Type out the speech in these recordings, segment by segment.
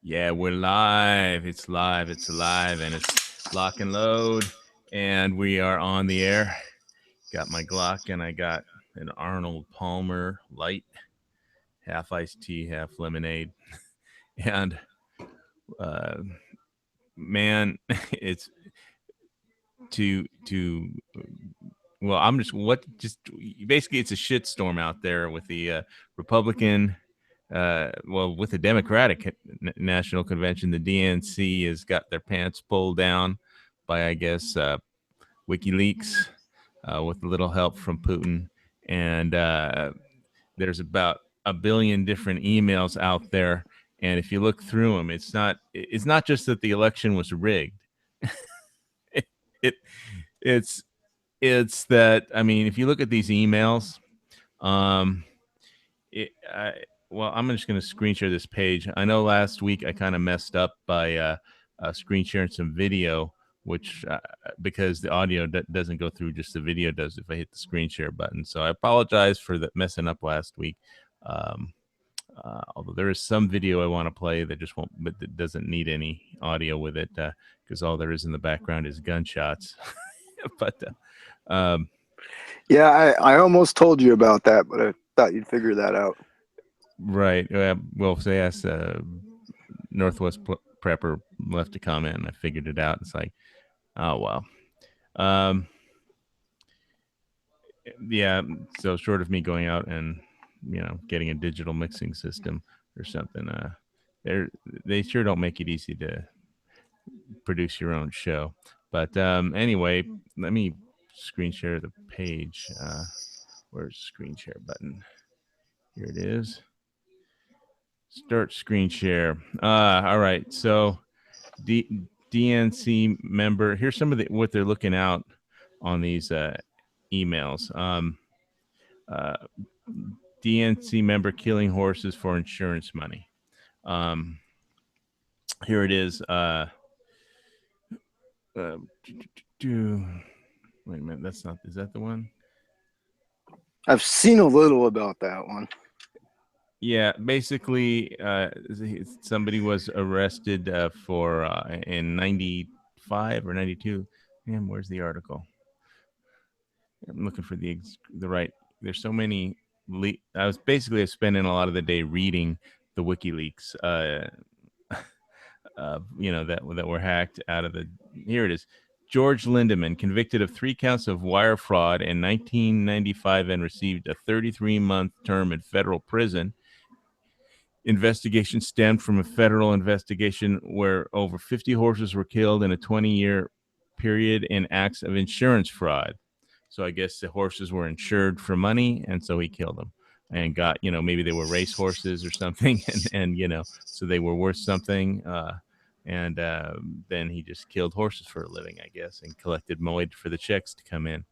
Yeah, we're live. It's live. It's alive, and it's lock and load, and we are on the air. Got my Glock, and I got an Arnold Palmer Light, half iced tea, half lemonade, and uh, man, it's to well, I'm just basically it's a shitstorm out there with the Republican. With the Democratic National Convention, the DNC has got their pants pulled down by, I guess, WikiLeaks, with a little help from Putin. And there's about a billion different emails out there. And if you look through them, it's not just that the election was rigged. it, it it's it's that, I mean, if you look at these emails, um, it, I, well, I'm just going to screen share this page. I know last week I kind of messed up by screen sharing some video, which because the audio doesn't go through, just the video does if I hit the screen share button. So I apologize for messing up last week. Um, Although there is some video I want to play that just won't, but that doesn't need any audio with it, because all there is in the background is gunshots. but um, Yeah, I almost told you about that, but I thought you'd figure that out. Right. Well, say yes. Northwest Prepper left a comment, and I figured it out. It's like, oh well. Yeah. So short of me going out and getting a digital mixing system or something, they sure don't make it easy to produce your own show. But anyway, let me screen share the page. Where's the screen share button? Here it is. Start screen share. All right. So DNC member. Here's some of what they're looking out on these emails. DNC member killing horses for insurance money. Here it is. Wait a minute. That's not. Is that the one? I've seen a little about that one. Yeah, basically, somebody was arrested for in 95 or 92. Man, where's the article? I'm looking for the right. There's so many. I was basically spending a lot of the day reading the WikiLeaks. That were hacked out of the. Here it is. George Lindemann, convicted of 3 counts of wire fraud in 1995 and received a 33-month term in federal prison. Investigation stemmed from a federal investigation where over 50 horses were killed in a 20-year period in acts of insurance fraud. So I guess the horses were insured for money, and so he killed them and got, maybe they were race horses or something, and so they were worth something. And then he just killed horses for a living, I guess, and collected moed for the checks to come in.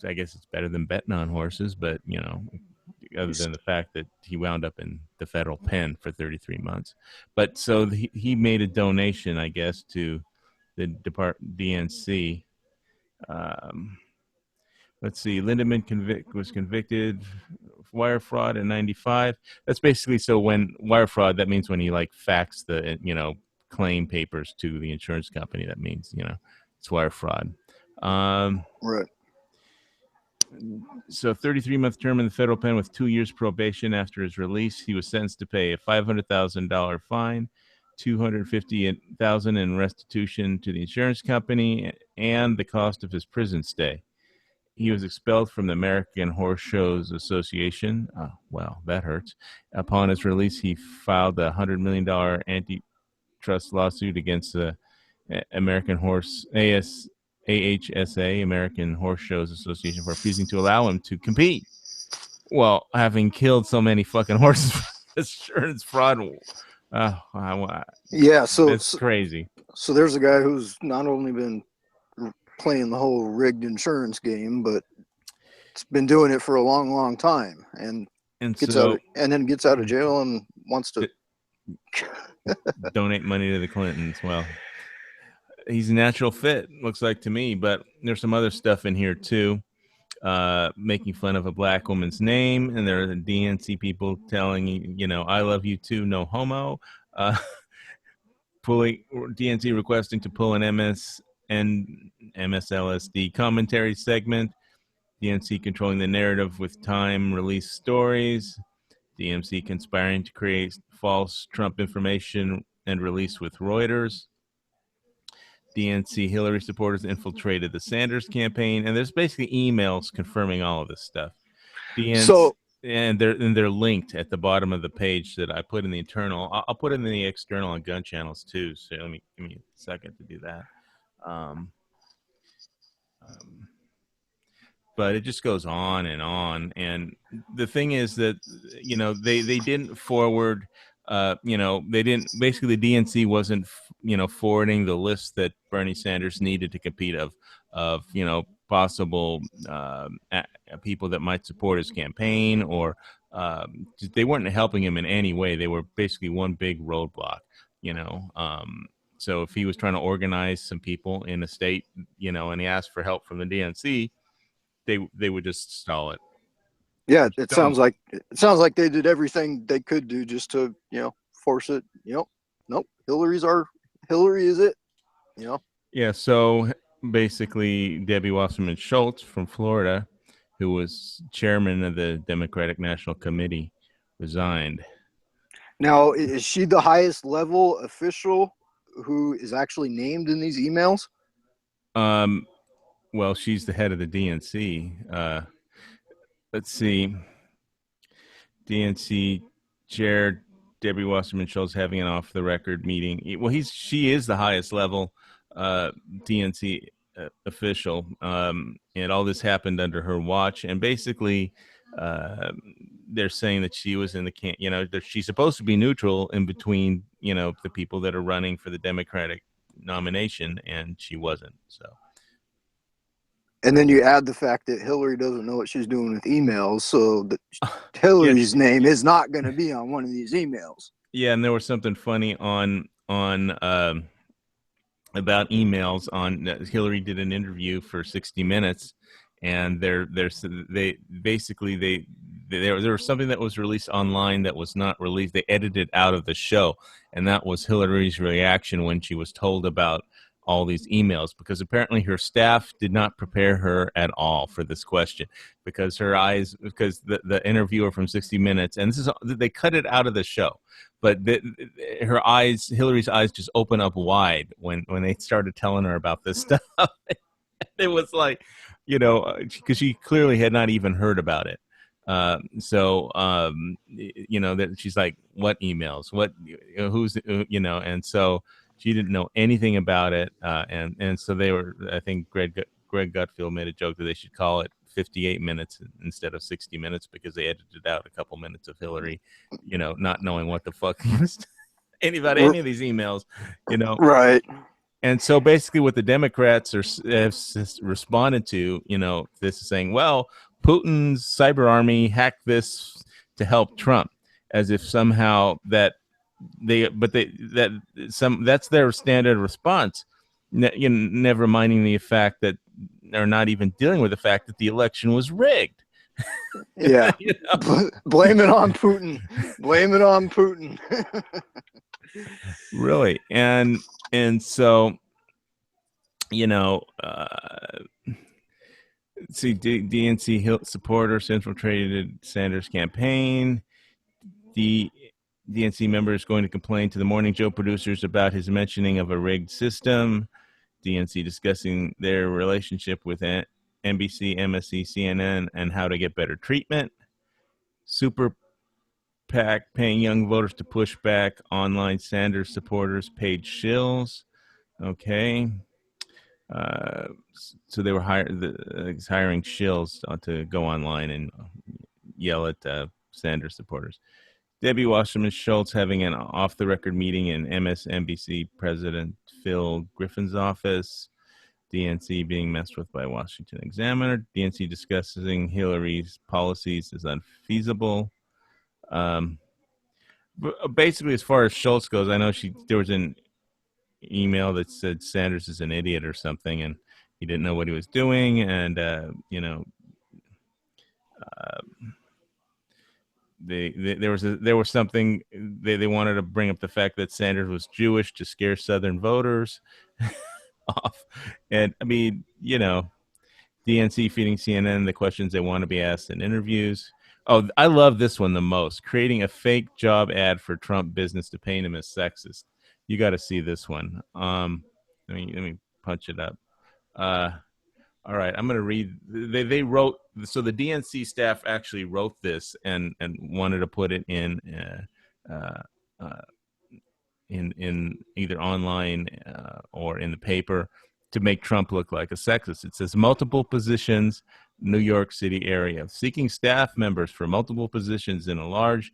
I guess it's better than betting on horses, but, other than the fact that he wound up in the federal pen for 33 months. But so he made a donation, I guess, to the DNC. Let's see. Lindemann was convicted of wire fraud in 95. That's basically, so when wire fraud, that means when you fax the, claim papers to the insurance company. That means, it's wire fraud. Right. So 33-month term in the federal pen with 2 years probation. After his release, he was sentenced to pay a $500,000 fine, $250,000 in restitution to the insurance company, and the cost of his prison stay. He was expelled from the American Horse Shows Association. Oh, well, that hurts. Upon his release, he filed a $100 million antitrust lawsuit against the American Horse AHSA, American Horse Shows Association, for refusing to allow him to compete. Well, having killed so many fucking horses, insurance fraud. Yeah, so it's crazy. So there's a guy who's not only been playing the whole rigged insurance game, but it's been doing it for a long, long time, and gets out of jail and wants to donate money to the Clintons. Well, he's a natural fit, looks like to me, but there's some other stuff in here too, making fun of a black woman's name, and there are the DNC people telling I love you too, no homo. DNC requesting to pull an MSLSD commentary segment. DNC controlling the narrative with Time release stories. DNC conspiring to create false Trump information and release with Reuters. DNC Hillary supporters infiltrated the Sanders campaign, and there's basically emails confirming all of this stuff. And they're linked at the bottom of the page that I put in the internal. I'll put it in the external and gun channels too. So give me a second to do that. But it just goes on. And the thing is that, they didn't forward, they didn't, basically the DNC wasn't, forwarding the list that Bernie Sanders needed to compete of possible people that might support his campaign, or they weren't helping him in any way. They were basically one big roadblock, so if he was trying to organize some people in a state, and he asked for help from the DNC, they would just stall it. Yeah, it sounds like they did everything they could do just to force it. Nope, Hillary is it. Yeah. So basically, Debbie Wasserman Schultz from Florida, who was chairman of the Democratic National Committee, resigned. Now, is she the highest level official who is actually named in these emails? Well, she's the head of the DNC. Let's see. DNC chair Debbie Wasserman Schultz having an off-the-record meeting. Well, she is the highest level DNC official, and all this happened under her watch. And basically, they're saying that she was in the camp. She's supposed to be neutral in between, the people that are running for the Democratic nomination, and she wasn't. So. And then you add the fact that Hillary doesn't know what she's doing with emails, so that Hillary's name is not going to be on one of these emails. Yeah, and there was something funny on about emails. On Hillary did an interview for 60 Minutes, and there was something that was released online that was not released. They edited out of the show, and that was Hillary's reaction when she was told about all these emails, because apparently her staff did not prepare her at all for this question, because the interviewer from 60 Minutes, and they cut it out of the show, but Hillary's eyes just open up wide when they started telling her about this stuff. It was like, because she clearly had not even heard about it. That she's like, what emails, who's, and so she didn't know anything about it, and so they were. I think Greg Gutfield made a joke that they should call it 58 minutes instead of 60 minutes, because they edited out a couple minutes of Hillary, not knowing what the fuck any of these emails, Right. And so basically, what the Democrats have responded to, this is saying, well, Putin's cyber army hacked this to help Trump, as if somehow that's their standard response, never minding the fact that they're not even dealing with the fact that the election was rigged. Yeah. Blame it on Putin. Really. And so, see, DNC supporters infiltrated Sanders' campaign. The DNC member is going to complain to the Morning Joe producers about his mentioning of a rigged system. DNC discussing their relationship with NBC, MSC, CNN, and how to get better treatment. Super PAC paying young voters to push back online Sanders supporters paid shills. Okay. So they were hiring shills to go online and yell at Sanders supporters. Debbie Wasserman Schultz having an off-the-record meeting in MSNBC President Phil Griffin's office. DNC being messed with by Washington Examiner. DNC discussing Hillary's policies is unfeasible. Basically, as far as Schultz goes, I know there was an email that said Sanders is an idiot or something, and he didn't know what he was doing, and there was something they wanted to bring up the fact that Sanders was Jewish to scare Southern voters off, and I mean, DNC feeding CNN the questions they want to be asked in interviews. Oh, I love this one the most. Creating a fake job ad for Trump business to paint him as sexist. You got to see this one. Let me punch it up. All right, I'm going to read. They wrote, so the DNC staff actually wrote this and wanted to put it in either online or in the paper to make Trump look like a sexist. It says multiple positions, New York City area, seeking staff members for multiple positions in a large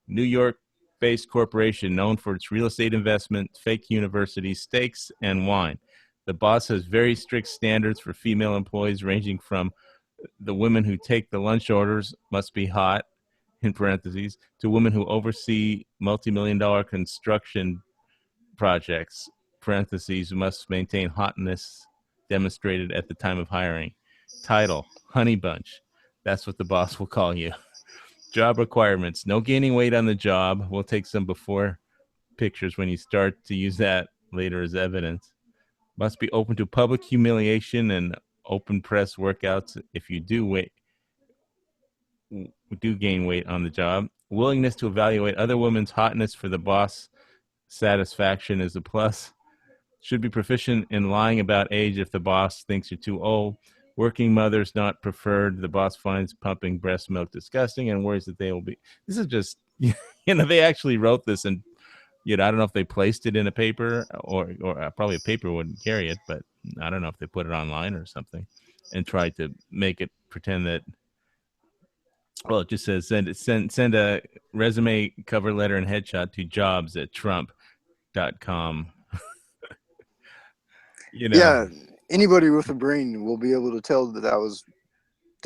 New York-based corporation known for its real estate investment, fake universities, steaks, and wine. The boss has very strict standards for female employees, ranging from the women who take the lunch orders must be hot, in parentheses, to women who oversee multi-million-dollar construction projects, parentheses, must maintain hotness demonstrated at the time of hiring. Title, Honey Bunch. That's what the boss will call you. Job requirements, no gaining weight on the job. We'll take some before pictures when you start to use that later as evidence. Must be open to public humiliation and open press workouts if you do gain weight on the job. Willingness to evaluate other women's hotness for the boss satisfaction is a plus. Should be proficient in lying about age if the boss thinks you're too old. Working mothers not preferred. The boss finds pumping breast milk disgusting and worries that they will be. This is just, they actually wrote this, and I don't know if they placed it in a paper or probably a paper wouldn't carry it, but I don't know if they put it online or something and tried to make it pretend that. Well, it just says send a resume, cover letter, and headshot to jobs@trump.com. Yeah, anybody with a brain will be able to tell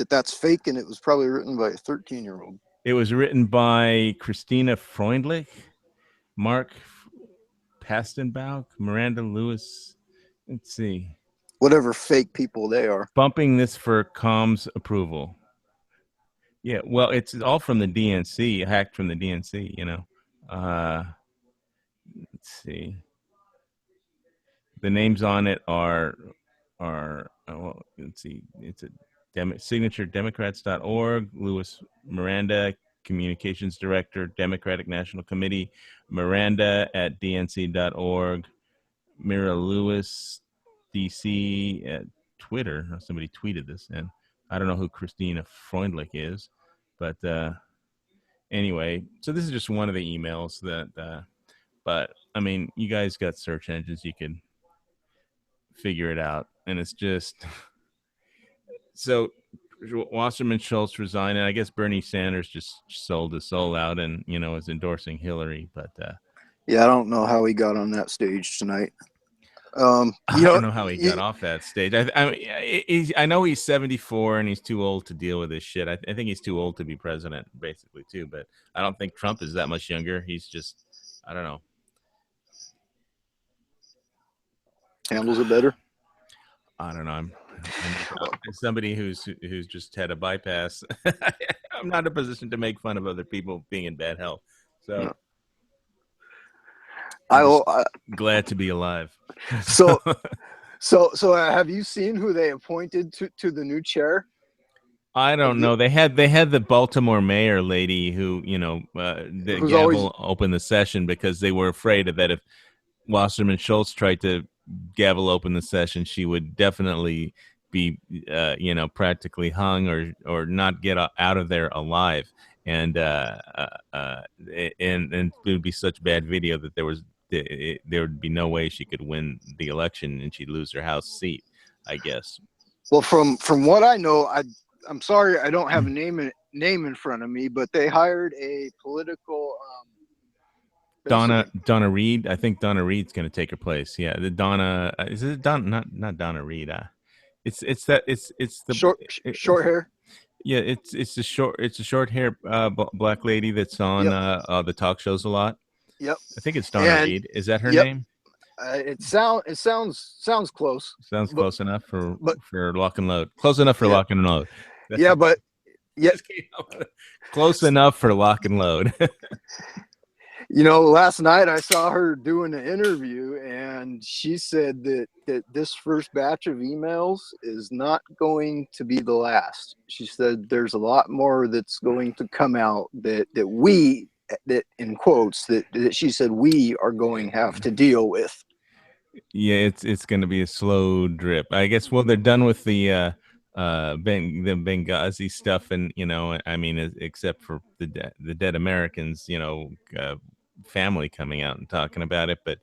that's fake, and it was probably written by a 13-year-old. It was written by Christina Freundlich, Mark Pastenbaum, Miranda Lewis. Let's see. Whatever fake people they are. Bumping this for comms approval. Yeah, well, it's all from the DNC, hacked from the DNC, Let's see. The names on it are let's see. It's a signature Democrats.org, Louis Miranda, Communications Director, Democratic National Committee, Miranda at DNC.org, Mira Lewis, DC at Twitter. Somebody tweeted this, and I don't know who Christina Freundlich is, but anyway, so this is just one of the emails that, but I mean, you guys got search engines, you can figure it out, and it's just so. Wasserman Schultz resigned, and I guess Bernie Sanders just sold his soul out and is endorsing Hillary. But yeah, I don't know how he got on that stage tonight. I don't know how he got off that stage. I know he's 74 and he's too old to deal with this shit. I think he's too old to be president, basically, too. But I don't think Trump is that much younger. He's just, I don't know. Handles it better. I don't know. I'm somebody who's just had a bypass. I'm not in a position to make fun of other people being in bad health. So I'm glad to be alive. So have you seen who they appointed to the new chair? I don't know. They had the Baltimore mayor lady who, the gavel opened the session because they were afraid that if Wasserman Schultz tried to gavel open the session, she would definitely be, practically hung or not get out of there alive. And it would be such bad video that there would be no way she could win the election and she'd lose her House seat, I guess. Well, from what I know, I'm sorry I don't have a name in front of me, but they hired a political Donna Reed. I think Donna Reed's going to take her place. Yeah, the Donna is it Donna? Not Donna Reed. It's the short hair. Yeah, it's a short hair black lady that's on the talk shows a lot. Yep. I think it's Donna Reed. Is that her name? It sounds close. Sounds close enough for lock and load. Close enough for lock and load. But Yeah. Close enough for lock and load. Last night I saw her doing an interview, and she said that this first batch of emails is not going to be the last. She said there's a lot more that's going to come out that in quotes that she said we are going to have to deal with. Yeah, it's going to be a slow drip, I guess. Well, they're done with the Benghazi stuff, and I mean, except for the dead Americans, family coming out and talking about it, but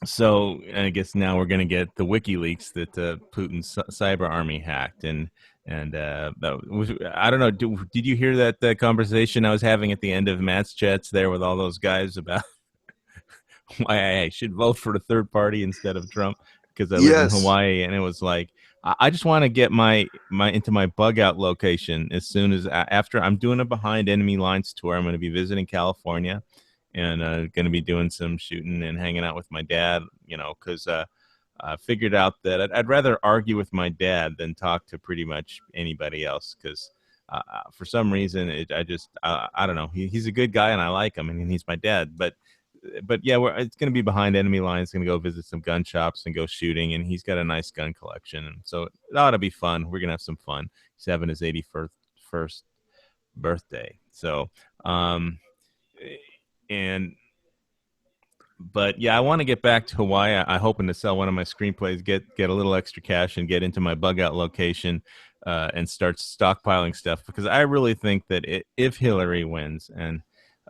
so I guess now we're going to get the WikiLeaks that Putin's cyber army hacked, and that was, I don't know. Did you hear that conversation I was having at the end of Matt's chats there with all those guys about why I should vote for the third party instead of Trump because I live in Hawaii, and it was like I just want to get my into my bug out location as soon as after I'm doing a behind enemy lines tour. I'm going to be visiting California, and going to be doing some shooting and hanging out with my dad. Because I figured out that I'd rather argue with my dad than talk to pretty much anybody else. Because for some reason, I don't know. He's a good guy and I like him, and he's my dad, but yeah, it's going to be behind enemy lines. Going to go visit some gun shops and go shooting, and he's got a nice gun collection, and so it ought to be fun. We're gonna have some fun. He's having his 81st birthday, so but yeah, I want to get back to Hawaii. I'm hoping to sell one of my screenplays, get a little extra cash, and get into my bug out location and start stockpiling stuff, because I really think that if Hillary wins, and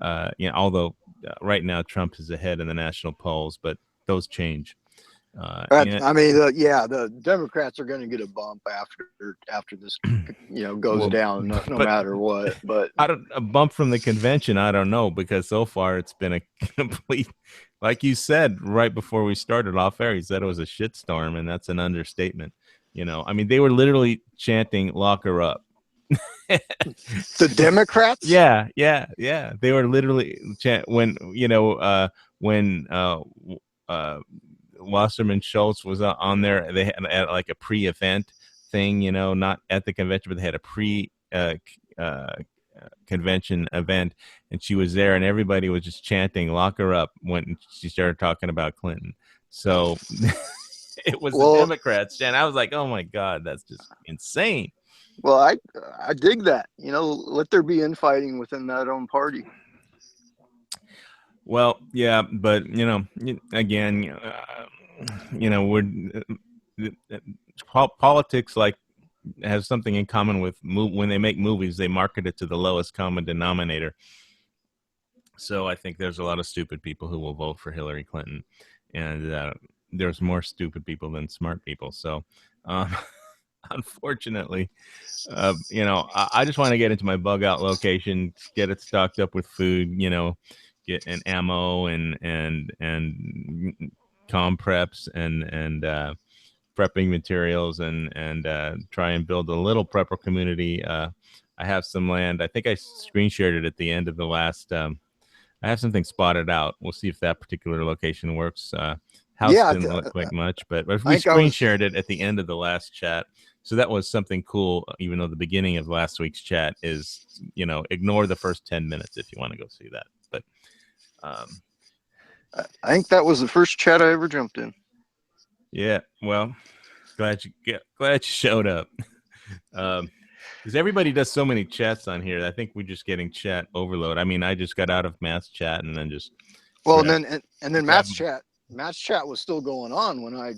although right now Trump is ahead in the national polls, but those change. The Democrats are going to get a bump after this, goes down, no matter what. But a bump from the convention, I don't know, because so far it's been a complete, like you said right before we started off air, you said it was a shitstorm, and that's an understatement. I mean, they were literally chanting "Lock her up." The Democrats? Yeah. They were literally when Wasserman Schultz was on there. They had like a pre-event thing, not at the convention, but they had a convention event, and she was there, and everybody was just chanting "Lock her up" when she started talking about Clinton. So it was the Democrats, and I was like, "Oh my God, that's just insane." Well, I dig that. Let there be infighting within that own party. Well, yeah, but again, politics has something in common with when they make movies, they market it to the lowest common denominator. So I think there's a lot of stupid people who will vote for Hillary Clinton, and there's more stupid people than smart people. So. Unfortunately, I just want to get into my bug out location, get it stocked up with food, get an ammo and comm preps and prepping materials and try and build a little prepper community. I have some land. I think I screen shared it at the end of the last. I have something spotted out. We'll see if that particular location works. House didn't look like much, but if we screen shared it at the end of the last chat. So that was something cool, even though the beginning of last week's chat is, ignore the first 10 minutes if you want to go see that. But I think that was the first chat I ever jumped in. Yeah, well, glad you showed up. Because everybody does so many chats on here. I think we're just getting chat overload. I mean, I just got out of Matt's chat and then just and then Matt's chat was still going on when I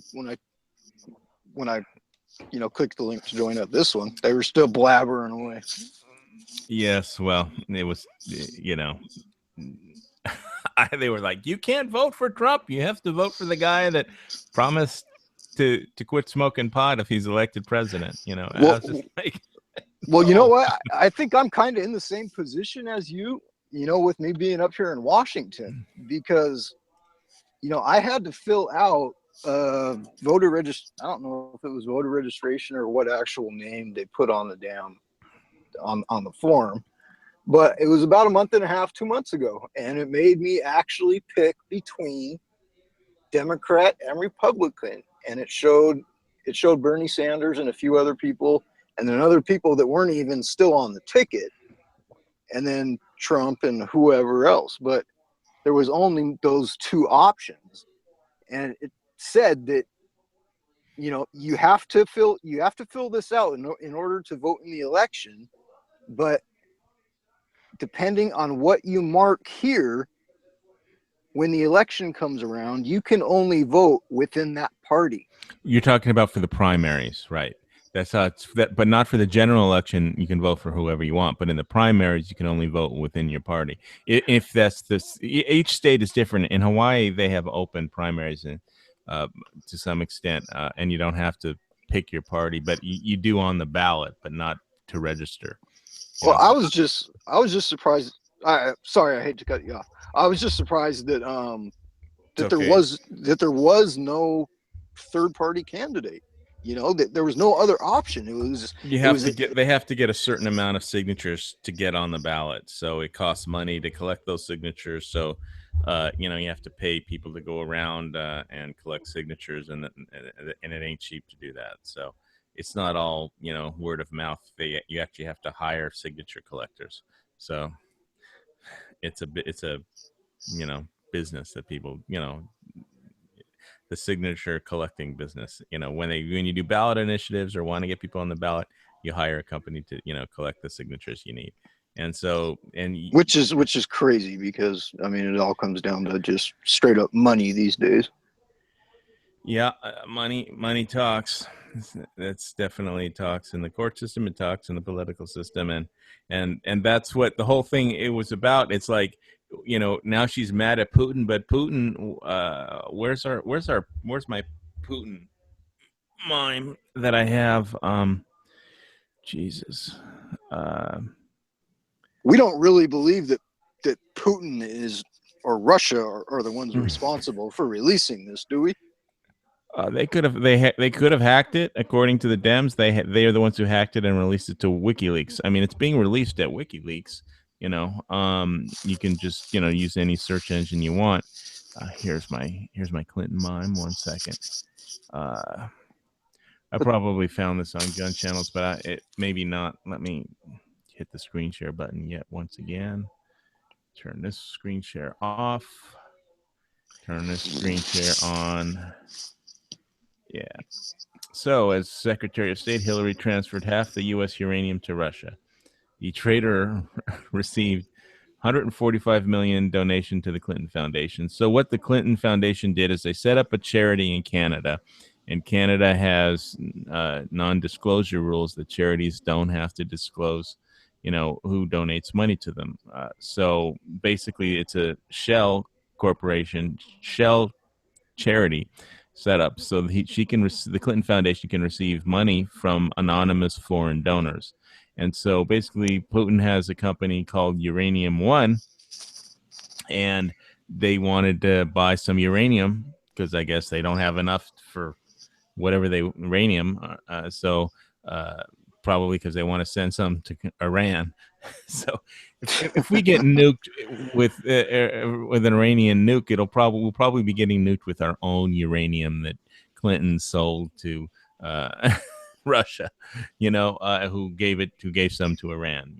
clicked the link to join up this one. They were still blabbering away. Yes, well, it was, they were like, you can't vote for Trump. You have to vote for the guy that promised to quit smoking pot if he's elected president. I was just like, well, you know what? I think I'm kind of in the same position as you, with me being up here in Washington, because, I had to fill out voter registration. I don't know if it was voter registration or what actual name they put on the on the form, but it was about a month and a half, 2 months ago, and it made me actually pick between Democrat and Republican, and it showed Bernie Sanders and a few other people and then other people that weren't even still on the ticket, and then Trump and whoever else. But there was only those two options, and it said that you have to fill this out in order to vote in the election, but depending on what you mark here, when the election comes around, you can only vote within that party. You're talking about for the primaries, right? That's how it's that, but not for the general election. You can vote for whoever you want, but in the primaries, you can only vote within your party. If that's this, each state is different. In Hawaii, they have open primaries, and to some extent, and you don't have to pick your party, but you do on the ballot, but not to register. Well, I was just surprised. Sorry, I hate to cut you off. I was just surprised that there was no third party candidate. That there was no other option. It was they have to get a certain amount of signatures to get on the ballot. So it costs money to collect those signatures. So you have to pay people to go around and collect signatures, and it ain't cheap to do that. So it's not all word of mouth. You actually have to hire signature collectors. So it's a business that people the signature collecting business. When you do ballot initiatives or want to get people on the ballot, you hire a company to collect the signatures you need. And so which is crazy, because it all comes down to just straight up money these days. Yeah, money talks. That's definitely talks in the court system. It talks in the political system, and that's what the whole thing it was about. It's like, now she's mad at Putin, but Putin, where's my Putin mime that I have? Jesus. We don't really believe that Putin is, or Russia are the ones responsible for releasing this, do we? They could have hacked it. According to the Dems, they are the ones who hacked it and released it to WikiLeaks. It's being released at WikiLeaks. You can just use any search engine you want. Here's my Clinton mime. 1 second. I probably found this on gun channels, but it maybe not. Let me hit the screen share button yet once again. Turn this screen share off. Turn this screen share on. Yeah. So, as Secretary of State, Hillary transferred half the U.S. uranium to Russia. The trader received $145 million donation to the Clinton Foundation. So, what the Clinton Foundation did is they set up a charity in Canada, and Canada has non-disclosure rules that charities don't have to disclose, who donates money to them. So, basically, it's a shell corporation, shell charity set up so that the Clinton Foundation can receive money from anonymous foreign donors. And so basically Putin has a company called Uranium One, and they wanted to buy some uranium because I guess they don't have enough for whatever uranium. Probably because they want to send some to Iran. So if we get nuked with an Iranian nuke, we'll probably be getting nuked with our own uranium that Clinton sold to Russia, who gave some to Iran,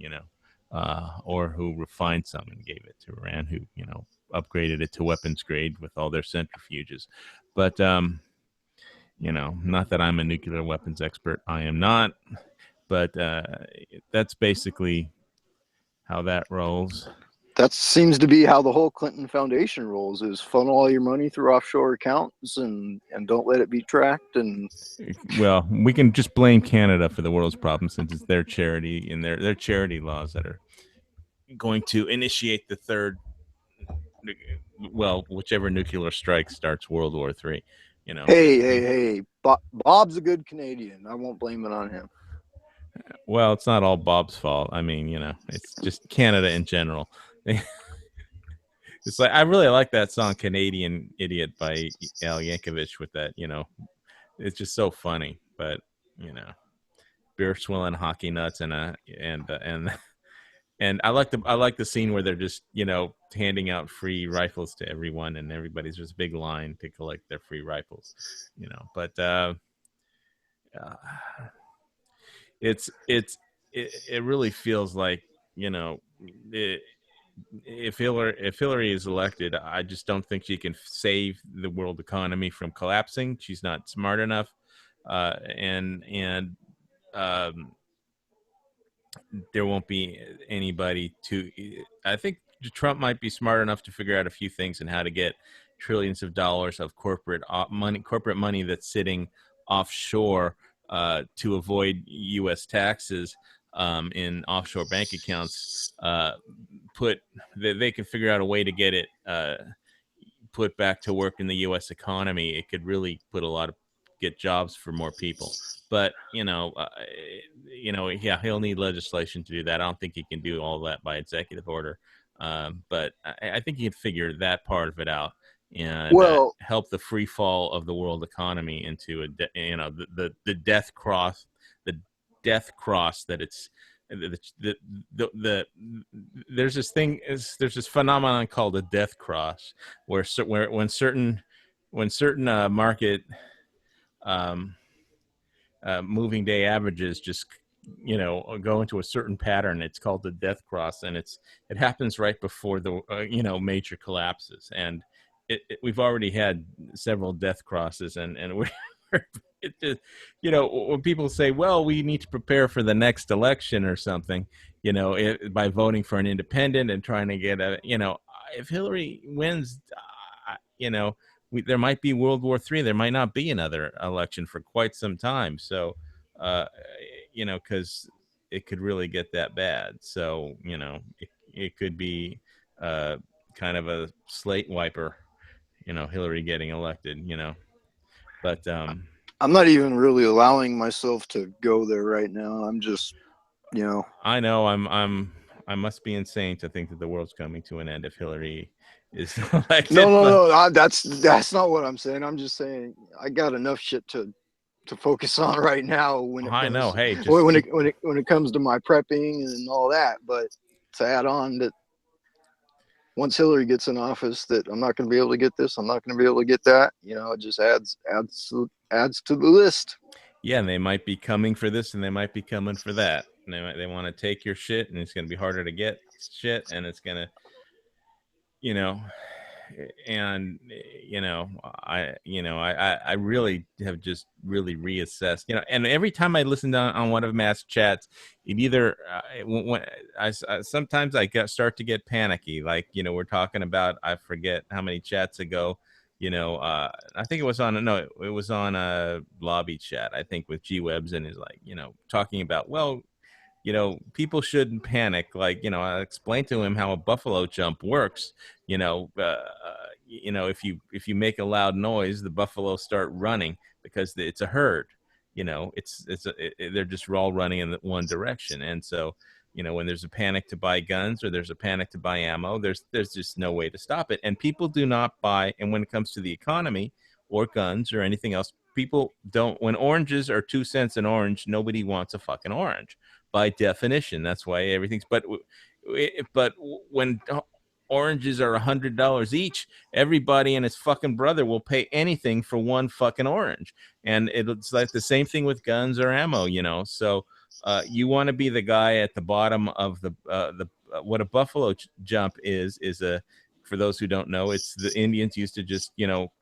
or who refined some and gave it to Iran, who upgraded it to weapons grade with all their centrifuges. But not that I'm a nuclear weapons expert, I am not. But that's basically how that rolls. That seems to be how the whole Clinton Foundation rolls: is funnel all your money through offshore accounts and don't let it be tracked. And well, we can just blame Canada for the world's problem, since it's their charity and their charity laws that are going to initiate the third, whichever nuclear strike starts World War III. Hey, Bob's a good Canadian. I won't blame it on him. Well, it's not all Bob's fault. It's just Canada in general. It's like, I really like that song "Canadian Idiot" by Al Yankovic with that, it's just so funny. But beer swilling hockey nuts and I like the scene where they're just handing out free rifles to everyone, and everybody's just a big line to collect their free rifles. But it really feels like, you know, if Hillary is elected, I just don't think she can save the world economy from collapsing. She's not smart enough, and there won't be anybody to. I think Trump might be smart enough to figure out a few things and how to get trillions of dollars of corporate money that's sitting offshore to avoid U.S. taxes in offshore bank accounts. They can figure out a way to get it put back to work in the U.S. economy. It could really get jobs for more people. But yeah, he'll need legislation to do that. I don't think he can do all that by executive order. But I think he can figure that part of it out and help the free fall of the world economy into the death cross, that it's there's this phenomenon called a death cross where when certain market moving day averages just go into a certain pattern. It's called the death cross, and it happens right before the major collapses. And we've already had several death crosses, and we're it just, when people say, well, we need to prepare for the next election or something, by voting for an independent and trying to get if Hillary wins, there might be World War III. There might not be another election for quite some time. So, because it could really get that bad. So, it could be kind of a slate wiper, Hillary getting elected, but I'm not even really allowing myself to go there right now. I'm just, I know I must be insane to think that the world's coming to an end if Hillary is elected. No. That's not what I'm saying. I'm just saying I got enough shit to focus on right now when it comes to my prepping and all that. But to add on that, once Hillary gets in office, that I'm not going to be able to get this, I'm not going to be able to get that. It just adds to the list. Yeah, and they might be coming for this, and they might be coming for that. And they want to take your shit, and it's going to be harder to get shit, and it's going to, and I really have just really reassessed, and every time I listened on one of Matt's chats, it either when sometimes I start to get panicky, like we're talking about, I forget how many chats ago, I think it was on a lobby chat, I think, with G Webs, and is like talking about, well, people shouldn't panic. Like, I explained to him how a buffalo jump works. If you make a loud noise, the buffalo start running because it's a herd. They're just all running in one direction. And so, when there's a panic to buy guns or there's a panic to buy ammo, there's just no way to stop it. And people do not buy. And when it comes to the economy or guns or anything else, people don't. When oranges are 2 cents an orange, nobody wants a fucking orange. By definition, that's why everything's. But when oranges are $100 each, everybody and his fucking brother will pay anything for one fucking orange. And it's like the same thing with guns or ammo, So you want to be the guy at the bottom of the what a buffalo jump is for those who don't know, it's the Indians used to just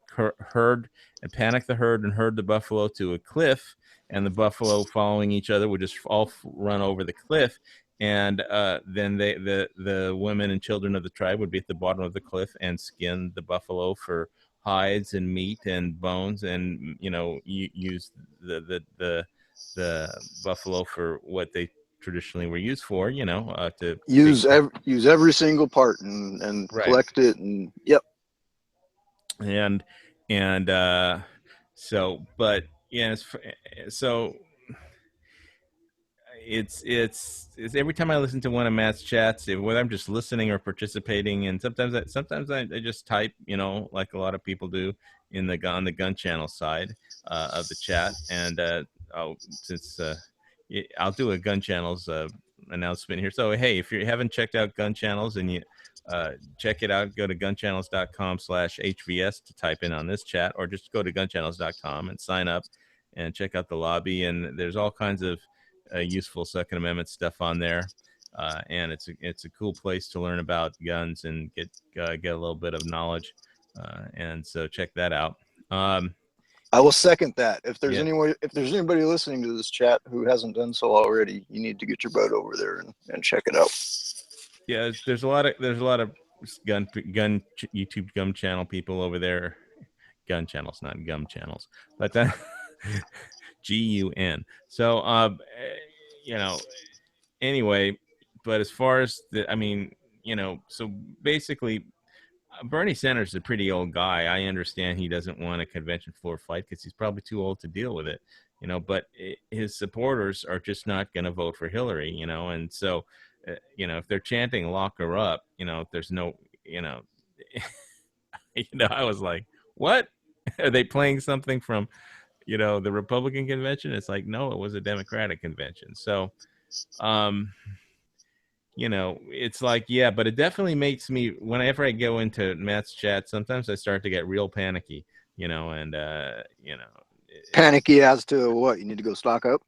herd and panic the herd and herd the buffalo to a cliff. And the buffalo, following each other, would just all run over the cliff, and then the women and children of the tribe would be at the bottom of the cliff and skin the buffalo for hides and meat and bones, and use the buffalo for what they traditionally were used for, to use every single part and right. Collect it, and yep. And so, but. Yes, so it's every time I listen to one of Matt's chats, whether I'm just listening or participating, and sometimes I just type, like a lot of people do on the gun channel side of the chat, and since I'll do a gun channels announcement here. So hey, if you haven't checked out gun channels and you check it out, go to gunchannels.com/HVS to type in on this chat, or just go to gunchannels.com and sign up and check out the lobby. And there's all kinds of useful Second Amendment stuff on there. And it's a cool place to learn about guns and get a little bit of knowledge. And so check that out. I will second that. If there's yeah. if there's anybody listening to this chat who hasn't done so already, you need to get your butt over there and check it out. Yeah, there's a lot of gun YouTube gum channel people over there. Gun channels, not gum channels, but that GUN. So anyway, but as far as so basically Bernie Sanders is a pretty old guy. I understand he doesn't want a convention floor fight because he's probably too old to deal with it, but his supporters are just not going to vote for Hillary, and so, if they're chanting lock her up, there's no, I was like, what? Are they playing something from, the Republican convention? It's like, no, it was a Democratic convention. So, it's like, yeah, but it definitely makes me, whenever I go into Matt's chat, sometimes I start to get real panicky, and, panicky as to what? You need to go stock up?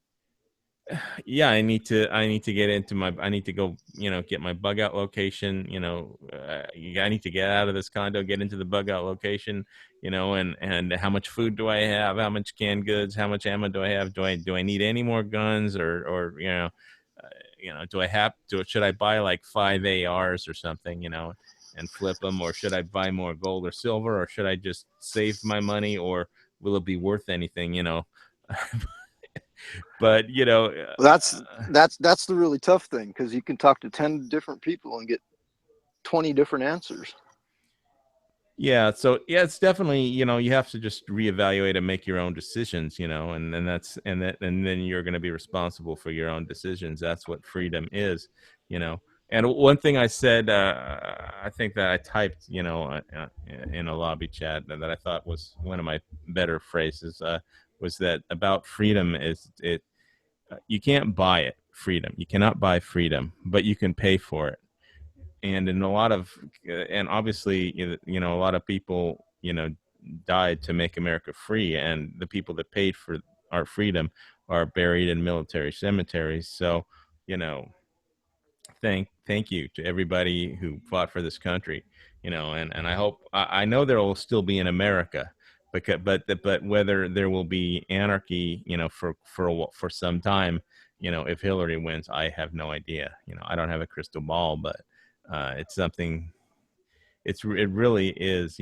Yeah, I need to get into I need to go, get my bug out location, I need to get out of this condo, get into the bug out location, and how much food do I have? How much canned goods? How much ammo do I have? Do I need any more guns or do I have to, should I buy like 5 ARs or something, and flip them, or should I buy more gold or silver, or should I just save my money, or will it be worth anything, But that's the really tough thing, because you can talk to 10 different people and get 20 different answers. Yeah, so it's definitely, you have to just reevaluate and make your own decisions, and then you're going to be responsible for your own decisions. That's what freedom is, And one thing I said, I think that I typed, in a lobby chat that I thought was one of my better phrases, was that about freedom is you can't buy it, freedom. You cannot buy freedom, but you can pay for it. And in a lot of, and obviously, a lot of people, died to make America free, and the people that paid for our freedom are buried in military cemeteries. So, thank you to everybody who fought for this country, and I hope, I know there will still be in America, but whether there will be anarchy, for some time, if Hillary wins, I have no idea. I don't have a crystal ball, but it's something. It really is,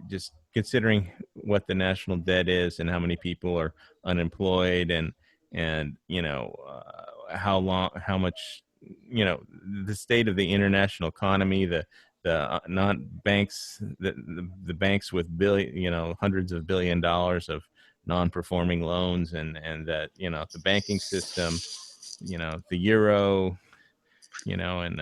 just considering what the national debt is and how many people are unemployed, and how much, the state of the international economy, the non-banks, the banks with hundreds of $1 billion of non-performing loans, and that, the banking system, the euro, and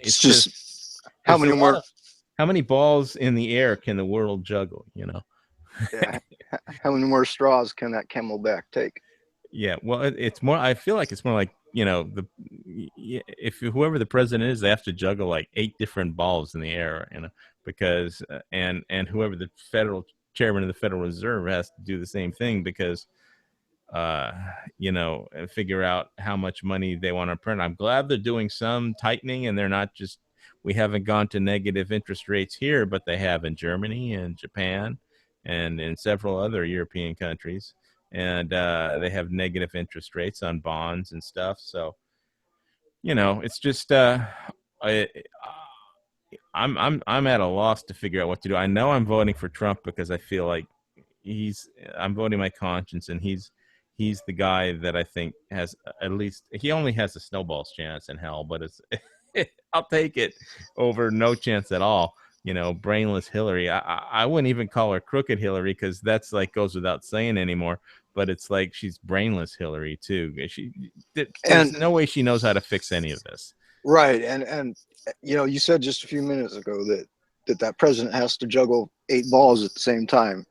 it's just how many balls in the air can the world juggle, Yeah. How many more straws can that camelback take? Yeah, well, it's more, I feel like it's more like, if whoever the president is, they have to juggle like 8 different balls in the air, because and whoever the federal chairman of the Federal Reserve has to do the same thing, because figure out how much money they want to print. I'm glad they're doing some tightening, and they're not just, we haven't gone to negative interest rates here, but they have in Germany and Japan and in several other European countries. And they have negative interest rates on bonds and stuff. So, it's just I'm at a loss to figure out what to do. I know I'm voting for Trump because I feel like I'm voting my conscience, and he's the guy that I think has, at least, he only has a snowball's chance in hell, but it's I'll take it over no chance at all. Brainless Hillary. I wouldn't even call her crooked Hillary, because that's like goes without saying anymore. But it's like she's brainless Hillary too. There's no way she knows how to fix any of this. Right, and you said just a few minutes ago that president has to juggle 8 balls at the same time.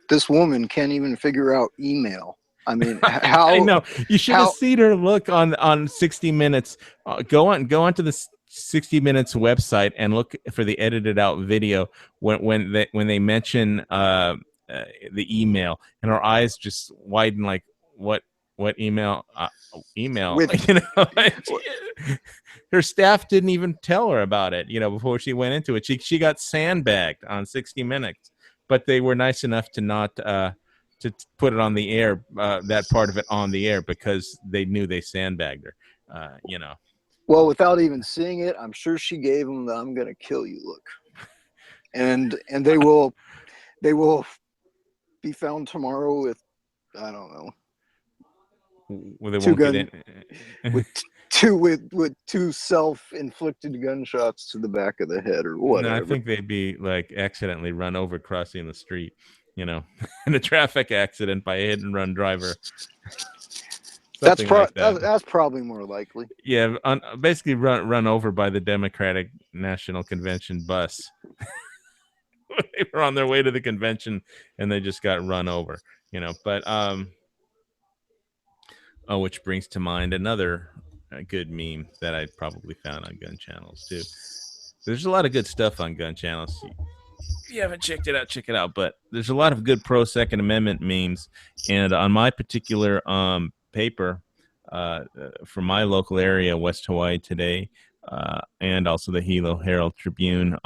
This woman can't even figure out email. I mean, how? I know. You should have seen her look on 60 Minutes. Go onto the 60 Minutes website and look for the edited out video when they mention the email, and her eyes just widen like, what What email? Email. With You know, her staff didn't even tell her about it. You know, before she went into it, she got sandbagged on 60 Minutes, but they were nice enough to not to put it on the air. That part of it on the air because they knew they sandbagged her. You know. well, without even seeing it, I'm sure she gave them the "I'm gonna kill you" look, and they will be found tomorrow with, I don't know, Well, they won't get in. with two self-inflicted gunshots to the back of the head or whatever. No, I think they'd be like accidentally run over crossing the street, you know, in a traffic accident by a hit and run driver. That's probably more likely. Yeah, basically run over by the Democratic National Convention bus. They were on their way to the convention and they just got run over, you know. But which brings to mind another good meme that I probably found on Gun Channels too. There's a lot of good stuff on Gun Channels. If you haven't checked it out, check it out. But there's a lot of good pro Second Amendment memes, and on my particular paper from my local area, West Hawaii Today, and also the Hilo Herald Tribune.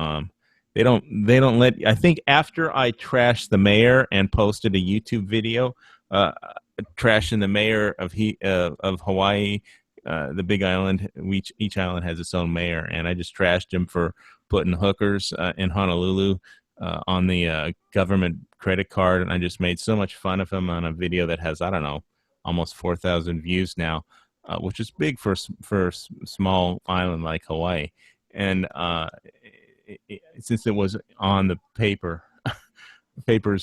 They don't let. I think after I trashed the mayor and posted a YouTube video, trashing the mayor of Hawaii, the Big Island. Each island has its own mayor, and I just trashed him for putting hookers in Honolulu on the government credit card, and I just made so much fun of him on a video that has, I don't know, almost 4,000 views now, which is big for a small island like Hawaii. And since it was on the papers,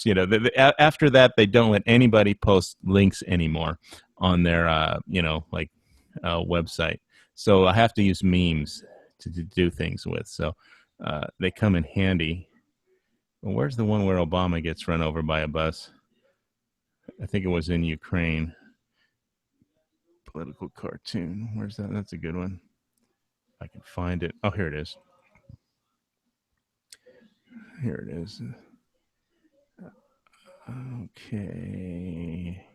you know, after that, they don't let anybody post links anymore on their, you know, like website. So I have to use memes to do things with. So they come in handy. Well, where's the one where Obama gets run over by a bus? I think it was in Ukraine. Political cartoon. Where's that? That's a good one. I can find it. Oh, here it is. Here it is. Okay.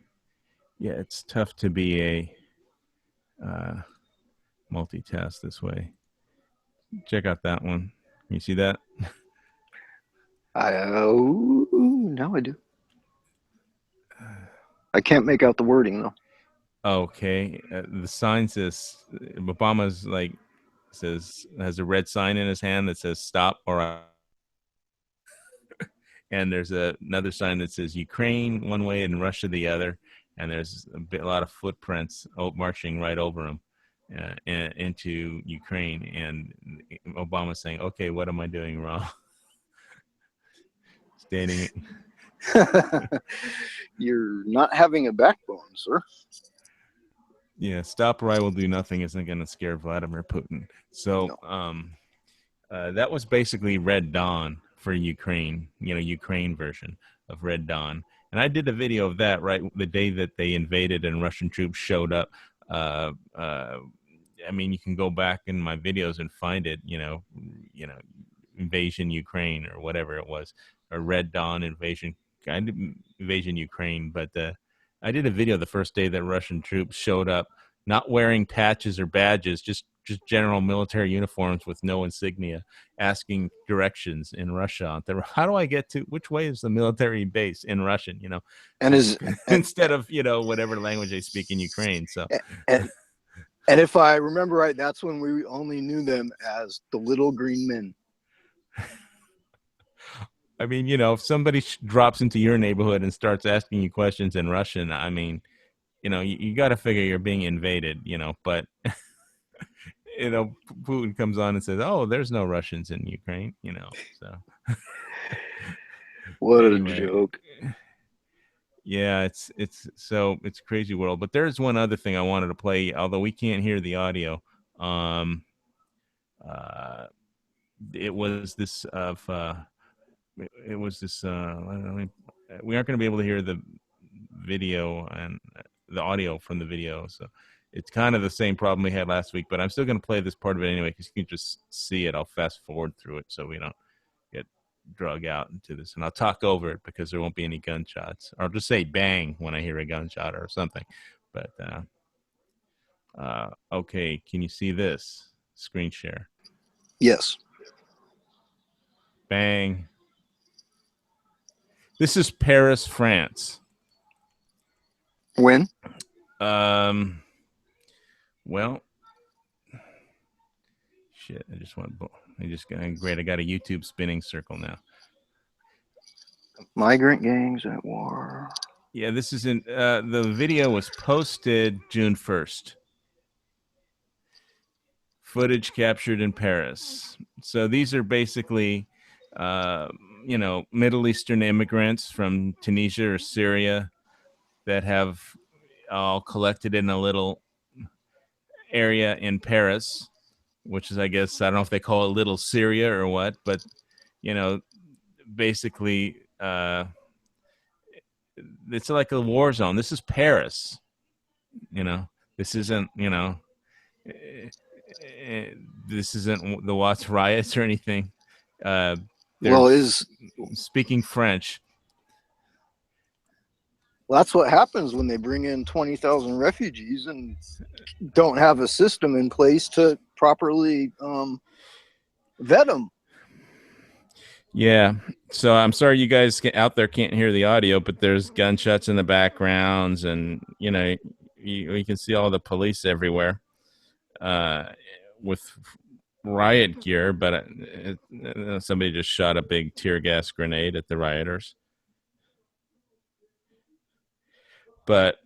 Yeah, it's tough to be a multitask this way. Check out that one. You see that? Now I do. I can't make out the wording though. Okay. The sign says Obama's like has a red sign in his hand that says "Stop" or and there's another sign that says Ukraine one way and Russia the other, and there's a lot of footprints marching right over him into Ukraine, and Obama saying, "Okay, what am I doing wrong?" Standing. You're not having a backbone, sir. Yeah, "Stop or I will do nothing" isn't going to scare Vladimir Putin. So no. That was basically Red Dawn for Ukraine, you know, Ukraine version of Red Dawn. And I did a video of that right the day that they invaded and Russian troops showed up. I mean, you can go back in my videos and find it, you know, Invasion Ukraine or whatever it was, or Red Dawn Invasion Ukraine. But I did a video the first day that Russian troops showed up, not wearing patches or badges, just general military uniforms with no insignia, asking directions in Russia. How do I get to which way is the military base in Russian? You know, and instead of, you know, whatever language they speak in Ukraine. So, and if I remember right, that's when we only knew them as the Little Green Men. I mean, you know, if somebody drops into your neighborhood and starts asking you questions in Russian, I mean, you know, you got to figure you're being invaded, you know, but, you know, Putin comes on and says, "Oh, there's no Russians in Ukraine," you know, so. What anyway, a joke. Yeah, it's crazy world. But there's one other thing I wanted to play, although we can't hear the audio. It was this we aren't going to be able to hear the video and the audio from the video, so it's kind of the same problem we had last week, but I'm still going to play this part of it anyway because you can just see it. I'll fast forward through it so we don't get drug out into this, and I'll talk over it because there won't be any gunshots, or I'll just say bang when I hear a gunshot or something. But okay, can you see this screen share? Yes. Bang. This is Paris, France. When? Well, shit. Great. I got a YouTube spinning circle now. Migrant gangs at war. Yeah, this is in the video was posted June 1st. Footage captured in Paris. So these are basically, Middle Eastern immigrants from Tunisia or Syria that have all collected in a little area in Paris, which is, I guess, I don't know if they call it Little Syria or what, but, basically, it's like a war zone. This is Paris. This isn't, this isn't the Watts riots or anything. Is speaking French. Well, that's what happens when they bring in 20,000 refugees and don't have a system in place to properly vet them. Yeah. So I'm sorry you guys out there can't hear the audio, but there's gunshots in the backgrounds, and you can see all the police everywhere with riot gear. But somebody just shot a big tear gas grenade at the rioters. But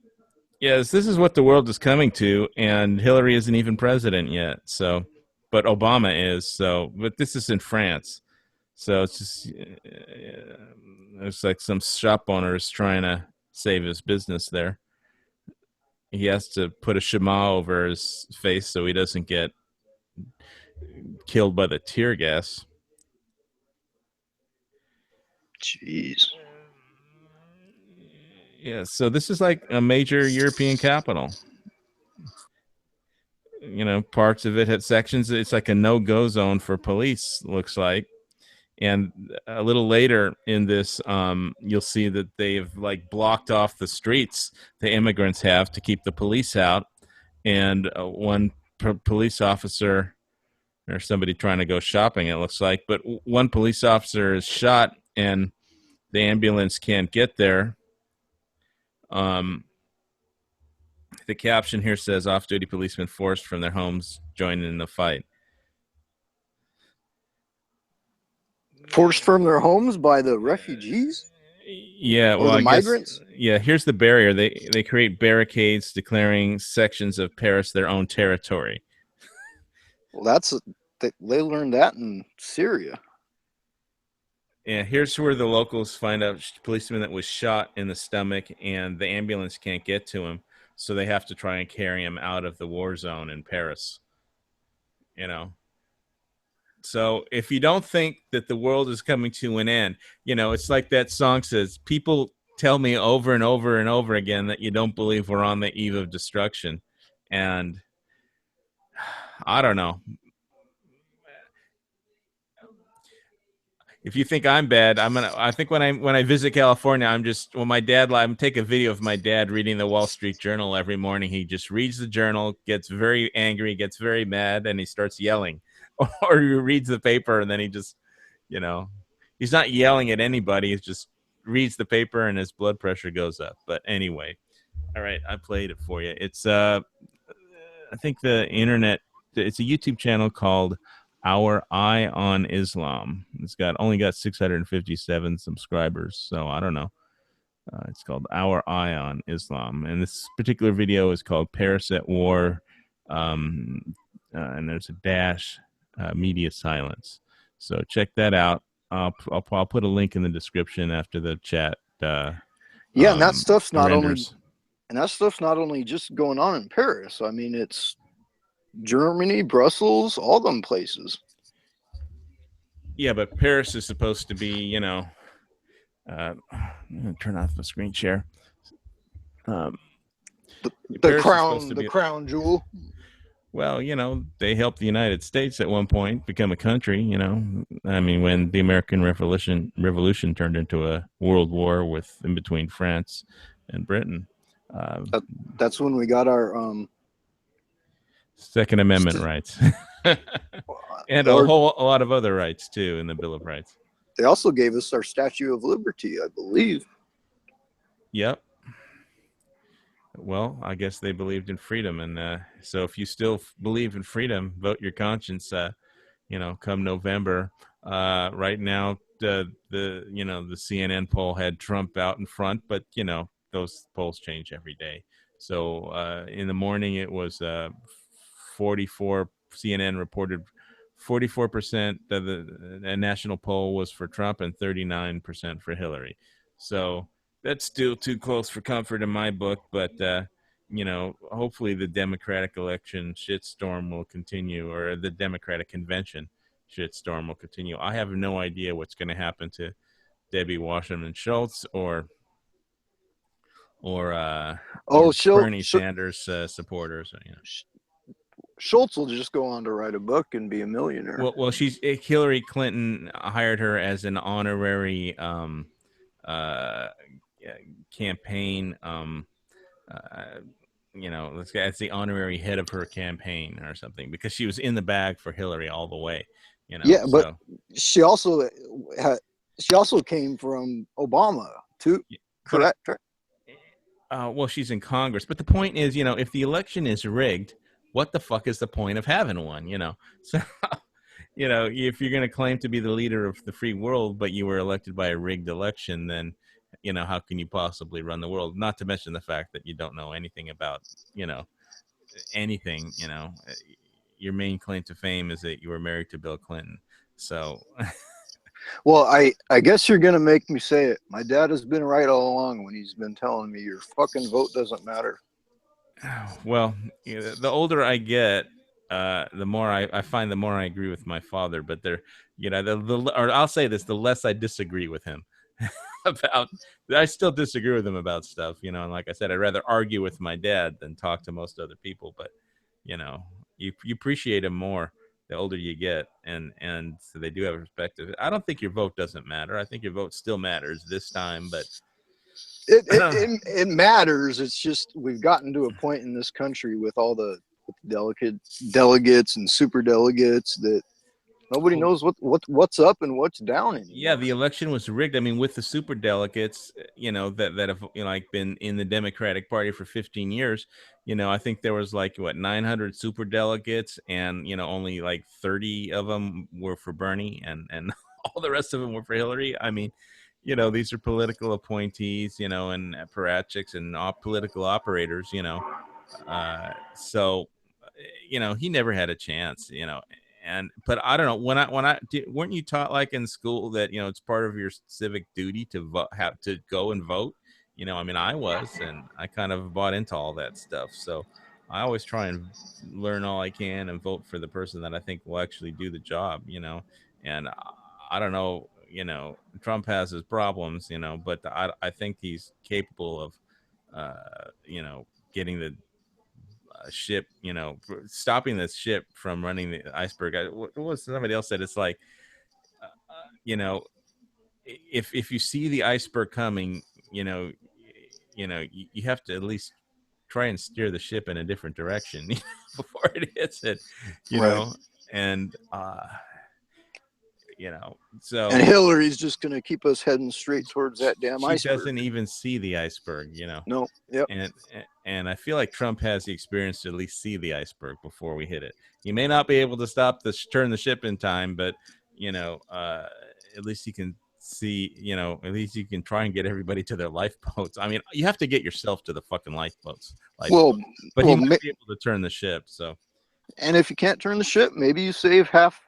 yes, this is what the world is coming to, and Hillary isn't even president yet. So, but Obama is. So, but this is in France. So it's just, it's like some shop owner is trying to save his business there. He has to put a shema over his face so he doesn't get killed by the tear gas. Jeez. Yeah, so this is like a major European capital. Parts of it had sections. It's like a no-go zone for police, looks like. And a little later in this, you'll see that they've like blocked off the streets the immigrants have to keep the police out. And one police officer or somebody trying to go shopping, it looks like. But one police officer is shot and the ambulance can't get there. The caption here says off-duty policemen forced from their homes joining in the fight. Forced from their homes by the refugees? Yeah, well, the migrants? Here's the barrier. They create barricades declaring sections of Paris their own territory. Well, they learned that in Syria. Yeah, here's where the locals find out policeman that was shot in the stomach, and the ambulance can't get to him, so they have to try and carry him out of the war zone in Paris. So if you don't think that the world is coming to an end, it's like that song says, people tell me over and over and over again that you don't believe we're on the eve of destruction. And I don't know. If you think I'm bad, I think when I visit California, I'm take a video of my dad reading the Wall Street Journal every morning. He just reads the journal, gets very angry, gets very mad, and he starts yelling. Or he reads the paper and then he just, he's not yelling at anybody. He just reads the paper and his blood pressure goes up. But anyway, all right, I played it for you. It's I think it's a YouTube channel called Our Eye on Islam. It's only got 657 subscribers, so I don't know. It's called Our Eye on Islam, and this particular video is called Paris at War, and there's a dash. Media silence. So check that out. I'll put a link in the description after the chat. And that stuff's not only just going on in Paris. I mean, it's Germany, Brussels, all them places. Yeah, but Paris is supposed to be, I'm gonna turn off the screen share. The crown jewel. Well, they helped the United States at one point become a country, I mean, when the American Revolution turned into a world war in between France and Britain. That's when we got our Second Amendment rights, and a lot of other rights too in the Bill of Rights. They also gave us our Statue of Liberty, I believe. Yep. Well, I guess they believed in freedom, and so if you still believe in freedom, vote your conscience. Come November. Right now, the CNN poll had Trump out in front, but those polls change every day. So in the morning, it was 44. CNN reported 44% of the national poll was for Trump and 39% for Hillary. So that's still too close for comfort in my book, but hopefully the Democratic election shitstorm will continue, or the Democratic convention shitstorm will continue. I have no idea what's going to happen to Debbie Wasserman Schultz or Bernie Sanders supporters. Schultz will just go on to write a book and be a millionaire. Well, Hillary Clinton hired her as an honorary campaign. As the honorary head of her campaign or something, because she was in the bag for Hillary all the way. Yeah, but she also came from Obama too. Correct. Well, she's in Congress, but the point is, if the election is rigged, what the fuck is the point of having one? So, if you're going to claim to be the leader of the free world, but you were elected by a rigged election, then, how can you possibly run the world? Not to mention the fact that you don't know anything about, anything. Your main claim to fame is that you were married to Bill Clinton. So, well, I guess you're going to make me say it. My dad has been right all along when he's been telling me your fucking vote doesn't matter. Well, the older I get, the more I find the more I agree with my father. But or I'll say this: the less I disagree with him I still disagree with him about stuff, and like I said, I'd rather argue with my dad than talk to most other people. But you appreciate him more the older you get, and so they do have perspective. I don't think your vote doesn't matter. I think your vote still matters this time, but. It matters. It's just we've gotten to a point in this country with all the delegates and super delegates that nobody knows what's up and what's down anymore. Yeah, the election was rigged. I mean, with the super delegates, that have been in the Democratic Party for 15 years. I think there was 900 super delegates, and only 30 of them were for Bernie, and all the rest of them were for Hillary. I mean. These are political appointees, and apparatchiks and political operators, so, he never had a chance, but I don't know weren't you taught in school that, it's part of your civic duty to have to go and vote? I was, and I kind of bought into all that stuff. So I always try and learn all I can and vote for the person that I think will actually do the job, and I don't know. Trump has his problems, but I think he's capable of, getting the ship, stopping the ship from running the iceberg. What was somebody else said? It's like, if you see the iceberg coming, you have to at least try and steer the ship in a different direction before it hits it, know, and so. And Hillary's just going to keep us heading straight towards that damn iceberg. She doesn't even see the iceberg, No. Yep. And I feel like Trump has the experience to at least see the iceberg before we hit it. He may not be able to turn the ship in time, but at least he can see. At least you can try and get everybody to their lifeboats. I mean, you have to get yourself to the fucking lifeboats. But he might be able to turn the ship. So. And if you can't turn the ship, maybe you save half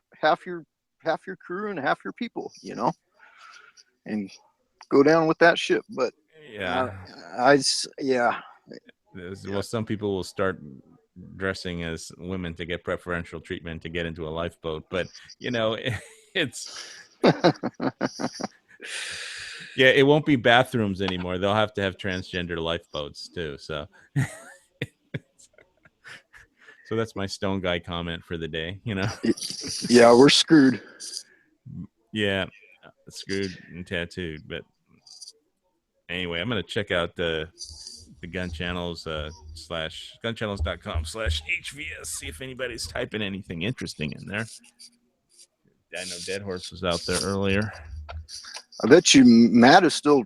your crew and half your people, and go down with that ship. But well, some people will start dressing as women to get preferential treatment to get into a lifeboat, but it's it won't be bathrooms anymore. They'll have to have transgender lifeboats too. So so that's my stone guy comment for the day. Yeah, we're screwed. Yeah, screwed and tattooed. But anyway, I'm gonna check out the gun channels slash gunchannels.com/HVS. See if anybody's typing anything interesting in there. I know Dead Horse was out there earlier. I bet you Matt is still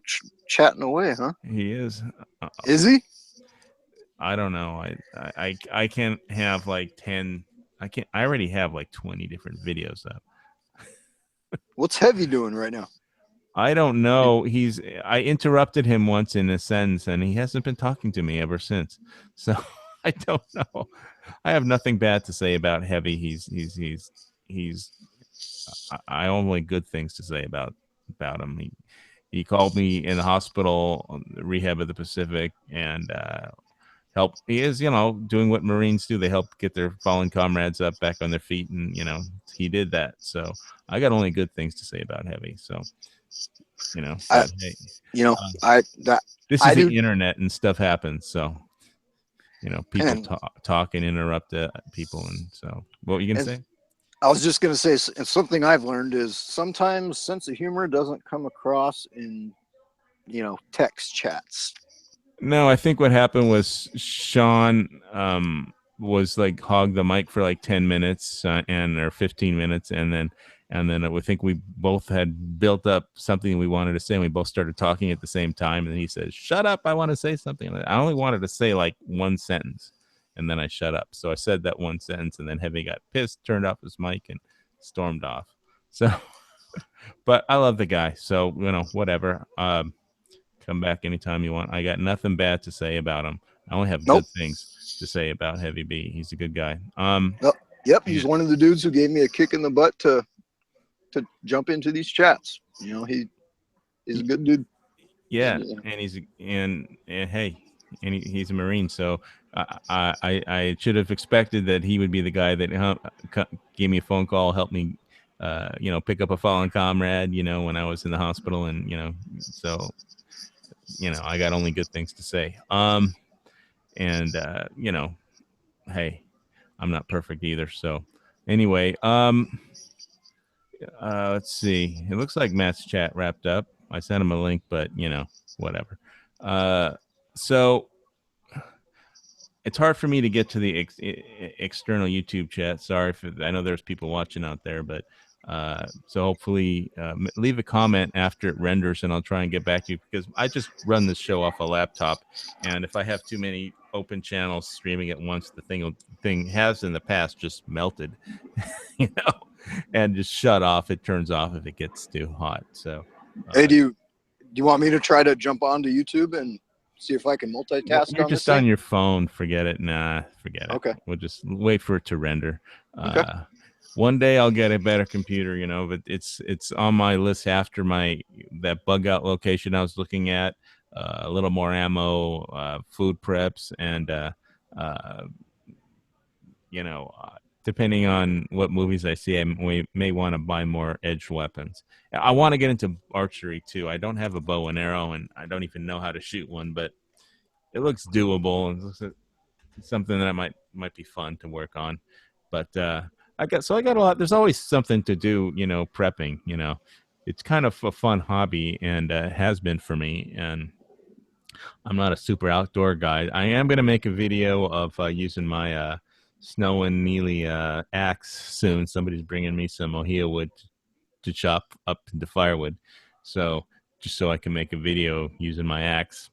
chatting away, huh? He is. Is he? I don't know. I can't have like 10. I already have like 20 different videos up. What's Heavy doing right now? I don't know. I interrupted him once in a sentence, and he hasn't been talking to me ever since. So I don't know. I have nothing bad to say about Heavy. I only good things to say about him. He called me in the hospital, rehab of the Pacific, and help. He is, doing what Marines do. They help get their fallen comrades up back on their feet, and he did that. So I got only good things to say about Heavy. So hey, this is the internet and stuff happens. So people talk and interrupt people, and so what were you gonna say? I was just gonna say something I've learned is sometimes sense of humor doesn't come across in text chats. No, I think what happened was Sean was like hog the mic for like 10 minutes or 15 minutes, and then I think we both had built up something we wanted to say, and we both started talking at the same time, and he said, "Shut up, I want to say something." I only wanted to say like one sentence, and then I shut up. So I said that one sentence, and then Heavy got pissed, turned off his mic, and stormed off. So but I love the guy, so whatever. Come back anytime you want. I got nothing bad to say about him. I only have good things to say about Heavy B. He's a good guy. Yep, he's one of the dudes who gave me a kick in the butt to jump into these chats. He's a good dude. Yeah, and hey, and he's a Marine, so I should have expected that he would be the guy that gave me a phone call, helped me pick up a fallen comrade, when I was in the hospital, and so I got only good things to say. Hey, I'm not perfect either. So anyway, let's see. It looks like Matt's chat wrapped up. I sent him a link, but whatever. So it's hard for me to get to the external YouTube chat. Sorry I know there's people watching out there, but so hopefully leave a comment after it renders, and I'll try and get back to you, because I just run this show off a laptop, and if I have too many open channels streaming at once, the thing has in the past just melted, and just shut off. It turns off if it gets too hot. So hey, do you want me to try to jump onto YouTube and see if I can multitask? You're just on your phone. Forget it. Nah, forget it. Okay. We'll just wait for it to render. Okay. One day I'll get a better computer, but it's on my list after that bug out location I was looking at, a little more ammo, food preps, and depending on what movies I see, we may want to buy more edged weapons. I want to get into archery too. I don't have a bow and arrow, and I don't even know how to shoot one, but it looks doable, and it looks like something that might be fun to work on. But I got a lot. There's always something to do, prepping. It's kind of a fun hobby, and has been for me. And I'm not a super outdoor guy. I am going to make a video of using my Snow and Neely axe soon. Somebody's bringing me some ohia wood to chop up into firewood, so just so I can make a video using my axe.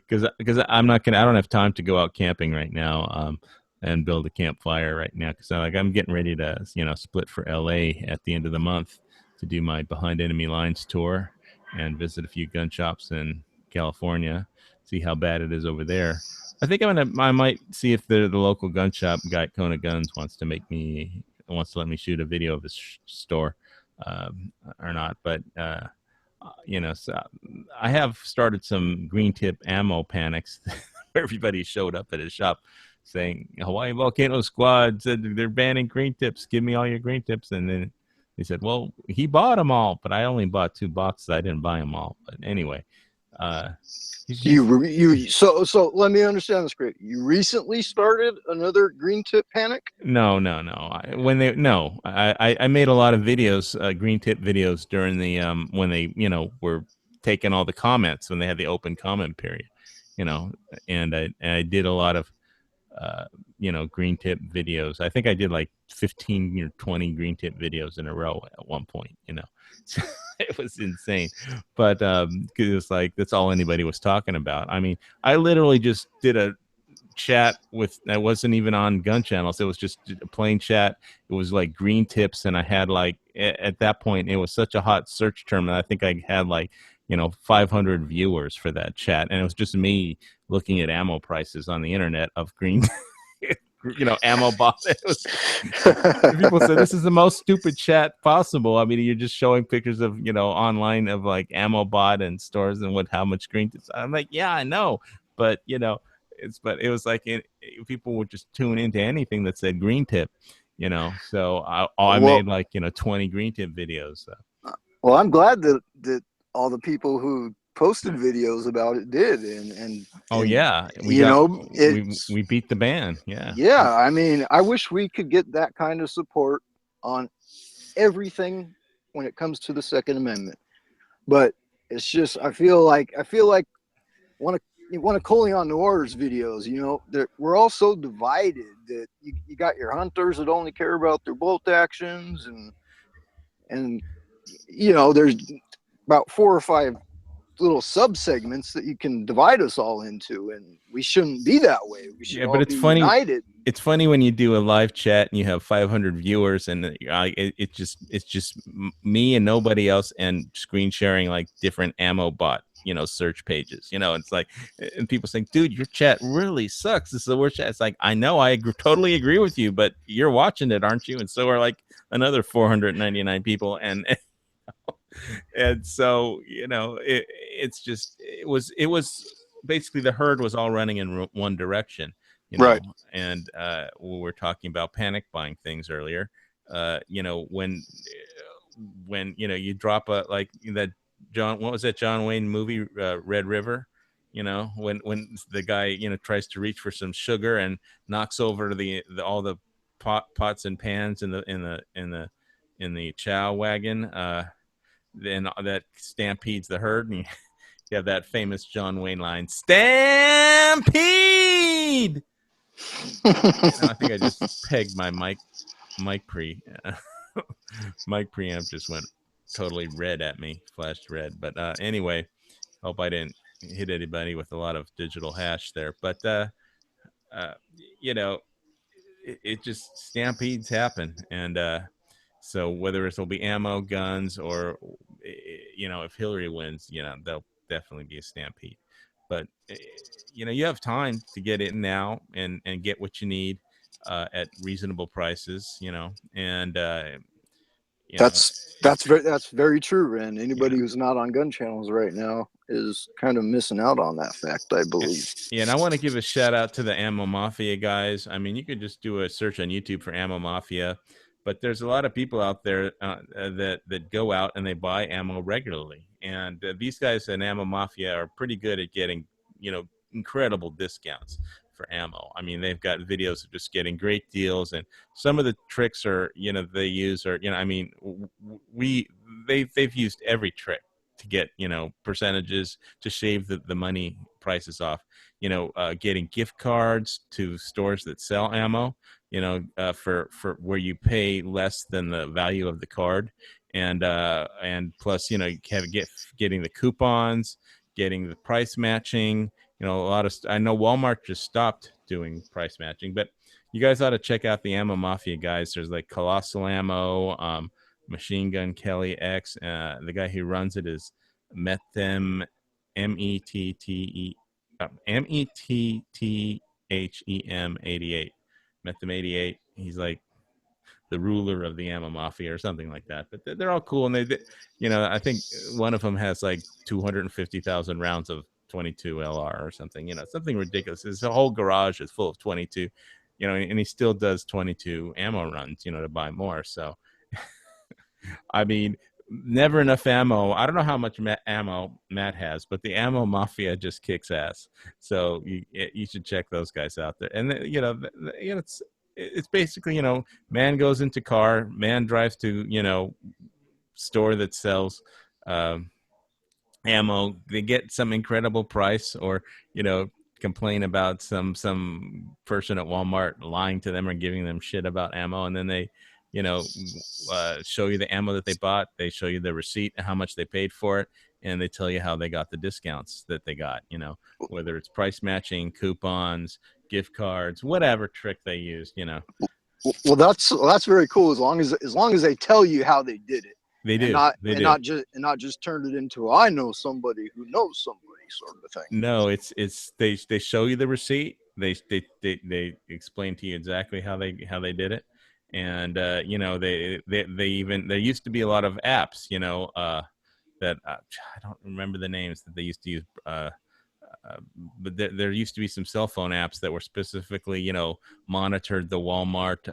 Because I don't have time to go out camping right now. And build a campfire right now, because I'm getting ready to split for LA at the end of the month to do my Behind Enemy Lines tour and visit a few gun shops in California, see how bad it is over there. I think I might see if the local gun shop guy, Kona Guns, wants to let me shoot a video of his store or not. But so I have started some green tip ammo panics where everybody showed up at his shop saying Hawaii Volcano Squad said they're banning green tips. Give me all your green tips. And then they said, well, he bought them all, but I only bought 2 boxes. I didn't buy them all. But anyway, so let me understand this correct. You recently started another green tip panic? No. I made a lot of videos, green tip videos during the when they were taking all the comments when they had the open comment period. you know, and I did a lot of green tip videos. I think I did like 15 or 20 green tip videos in a row at one point, so it was insane. But 'cause it was like that's all anybody was talking about. I mean, I literally just did a chat with, I wasn't even on gun channels, it was just a plain chat. It was like green tips, and I had like at that point it was such a hot search term that I think I had like 500 viewers for that chat, and it was just me looking at ammo prices on the internet of green ammo bot. People said this is the most stupid chat possible. I mean, you're just showing pictures of online of like ammo bot and stores and how much green tips. I'm like, yeah, I know, but but it was like people would just tune into anything that said green tip, so I made like 20 green tip videos. So. Well, I'm glad that all the people who posted videos about it did, and yeah, we beat the ban. Yeah, I mean, I wish we could get that kind of support on everything when it comes to the Second Amendment, but it's just I feel like one of Colion Noir's videos, we're all so divided that you got your hunters that only care about their bolt actions, and there's about 4 or 5 little sub segments that you can divide us all into, and we shouldn't be that way. We should all be united. It's funny when you do a live chat and you have 500 viewers, and it's just me and nobody else, and screen sharing like different ammo bot search pages. It's like, and people saying, dude, your chat really sucks, this is the worst chat. It's like, I know, I totally agree with you, but you're watching it, aren't you? And so are like another 499 people, and and so it was basically the herd was all running in one direction, right. And we were talking about panic buying things earlier. When you drop a like that what was that John Wayne movie, Red River, when the guy tries to reach for some sugar and knocks over all the pots and pans in the chow wagon, then that stampedes the herd, and you have that famous John Wayne line, "Stampede." I think I just pegged my mic preamp just went totally red at me, flashed red. But anyway, hope I didn't hit anybody with a lot of digital hash there. But it just stampedes happen, and so whether it'll be ammo, guns, or if Hillary wins, there'll definitely be a stampede. But you have time to get in now and get what you need at reasonable prices, and that's very true. And anybody who's not on gun channels right now is kind of missing out on that fact, I believe. Yeah, and I want to give a shout out to the Ammo Mafia guys. I mean, you could just do a search on YouTube for Ammo Mafia, but there's a lot of people out there that go out and they buy ammo regularly. And these guys in Ammo Mafia are pretty good at getting, incredible discounts for ammo. I mean, they've got videos of just getting great deals, and some of the tricks are, they use are, I mean, they've used every trick to get, percentages to shave the money prices off, getting gift cards to stores that sell ammo, for where you pay less than the value of the card, and plus getting the coupons, getting the price matching. A lot of I know Walmart just stopped doing price matching, but you guys ought to check out the Ammo Mafia guys. There's like Colossal Ammo, Machine Gun Kelly X. The guy who runs it is Methem, METTHEM 88. Methem 88. He's like the ruler of the Ammo Mafia or something like that. But they're all cool, and they I think one of them has like 250,000 rounds of 22 LR or something. Something ridiculous. His whole garage is full of 22. And he still does 22 ammo runs. To buy more. So, I mean, never enough ammo. I don't know how much ammo Matt has, but the Ammo Mafia just kicks ass. So you should check those guys out there. And it's basically, man goes into car, man drives to, store that sells ammo, they get some incredible price, or complain about some person at Walmart lying to them or giving them shit about ammo, and then they you know show you the ammo that they bought. They show you the receipt and how much they paid for it, and they tell you how they got the discounts that they got, whether it's price matching, coupons, gift cards, whatever trick they used. Well, that's very cool. As long as they tell you how they did it, They and do. not They and do. not just turned it into I know somebody who knows somebody sort of a thing. No, it's they show you the receipt. They explain to you exactly how they did it, and they even, there used to be a lot of apps, that I don't remember the names that they used to use. But there used to be some cell phone apps that were specifically, monitored the Walmart,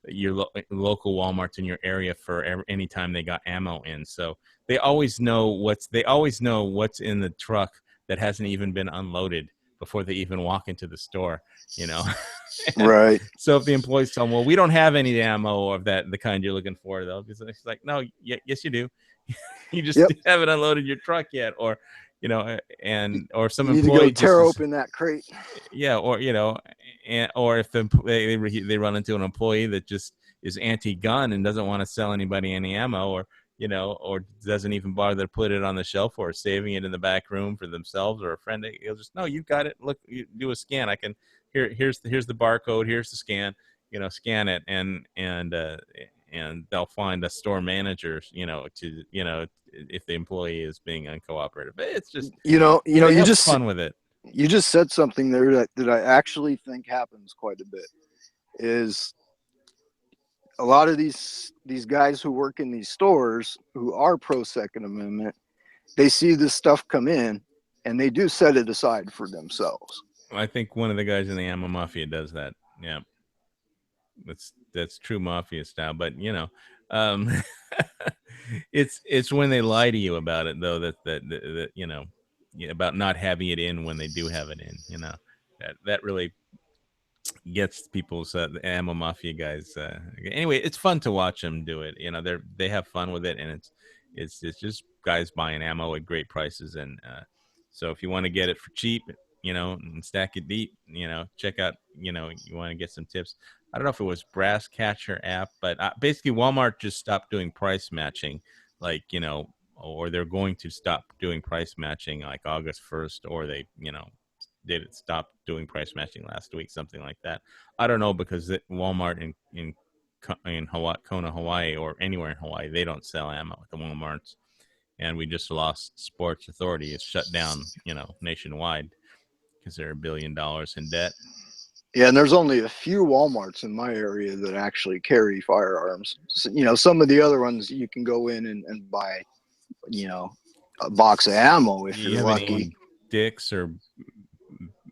your local Walmarts in your area for any time they got ammo in. So they always know what's in the truck that hasn't even been unloaded before they even walk into the store. Right. So if the employees tell them, well, we don't have any ammo of the kind you're looking for, they'll be like, no, yes, you do. You just Yep. haven't unloaded your truck yet, or or some You need to go employee tear open that crate. yeah, or or if they run into an employee that just is anti-gun and doesn't want to sell anybody any ammo, or doesn't even bother to put it on the shelf, or saving it in the back room for themselves or a friend, he'll just, no, you've got it. Look, you do a scan. I can here's the barcode. Here's the scan. Scan it, and they'll find a store manager, if the employee is being uncooperative. It's just, you just fun with it. You just said something there that I actually think happens quite a bit. Is a lot of these guys who work in these stores who are pro Second Amendment, they see this stuff come in and they do set it aside for themselves. I think one of the guys in the Ammo Mafia does that. Yeah, that's true mafia style. But it's when they lie to you about it, though, that about not having it in when they do have it in. That really gets people's the Ammo Mafia guys. Anyway, it's fun to watch them do it. They have fun with it, and it's just guys buying ammo at great prices. And so if you want to get it for cheap, and stack it deep, check out, you want to get some tips. I don't know if it was Brass Catcher app, but basically Walmart just stopped doing price matching, like, or they're going to stop doing price matching like August 1st, or they, did it stop doing price matching last week, something like that. I don't know, because Walmart in Hawaii, Kona, Hawaii, or anywhere in Hawaii, they don't sell ammo at the Walmarts, and we just lost Sports Authority. It's shut down, nationwide, because they're $1 billion in debt. Yeah, and there's only a few Walmarts in my area that actually carry firearms. So, some of the other ones you can go in and buy, a box of ammo if you're lucky. Dick's or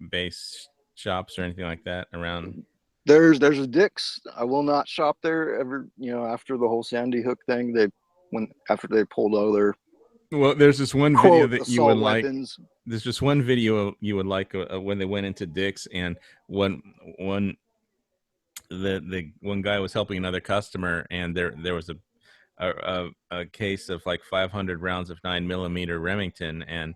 base shops or anything like that around? There's a Dick's. I will not shop there ever. After the whole Sandy Hook thing, after they pulled out their. Well, there's this one video that you would weapons. Like. There's just one video you would like when they went into Dick's, and the one guy was helping another customer, and there was a case of like 500 rounds of 9mm Remington, and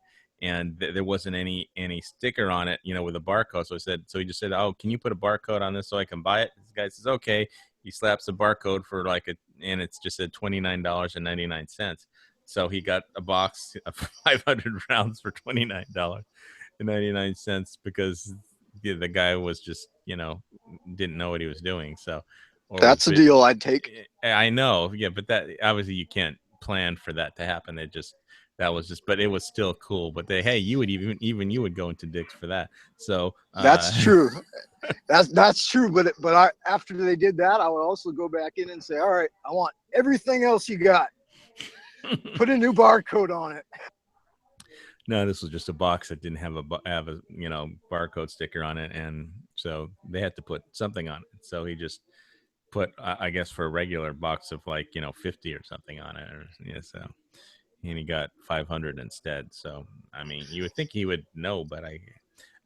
there wasn't any sticker on it, with a barcode. So he just said, "Oh, can you put a barcode on this so I can buy it?" This guy says, "Okay." He slaps a barcode for and it's just said $29.99. So he got a box of 500 rounds for $29.99 because the guy was just, didn't know what he was doing. So that's a deal I'd take. I know. Yeah. But that, obviously you can't plan for that to happen. But it was still cool. But you would even you would go into Dick's for that. So that's true. That's true. But after they did that, I would also go back in and say, all right, I want everything else you got. Put a new barcode on it. No, this was just a box that didn't have a barcode sticker on it, and so they had to put something on it. So he just put, I guess, for a regular box of 50 or something on it, so, and he got 500 instead. So I mean, you would think he would know, but I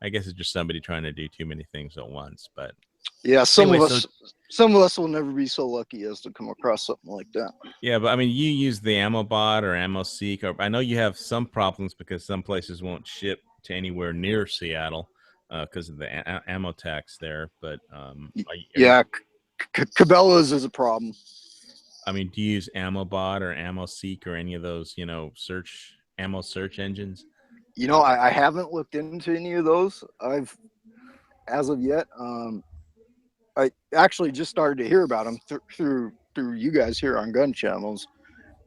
guess it's just somebody trying to do too many things at once. But Yeah, some of us will never be so lucky as to come across something like that. Yeah, but I mean, you use the AmmoBot or AmmoSeek, or I know you have some problems because some places won't ship to anywhere near Seattle because of the ammo tax there. But Cabela's is a problem. I mean, do you use AmmoBot or AmmoSeek or any of those, ammo search engines? I haven't looked into any of those. As of yet, I actually just started to hear about them through you guys here on Gun Channels.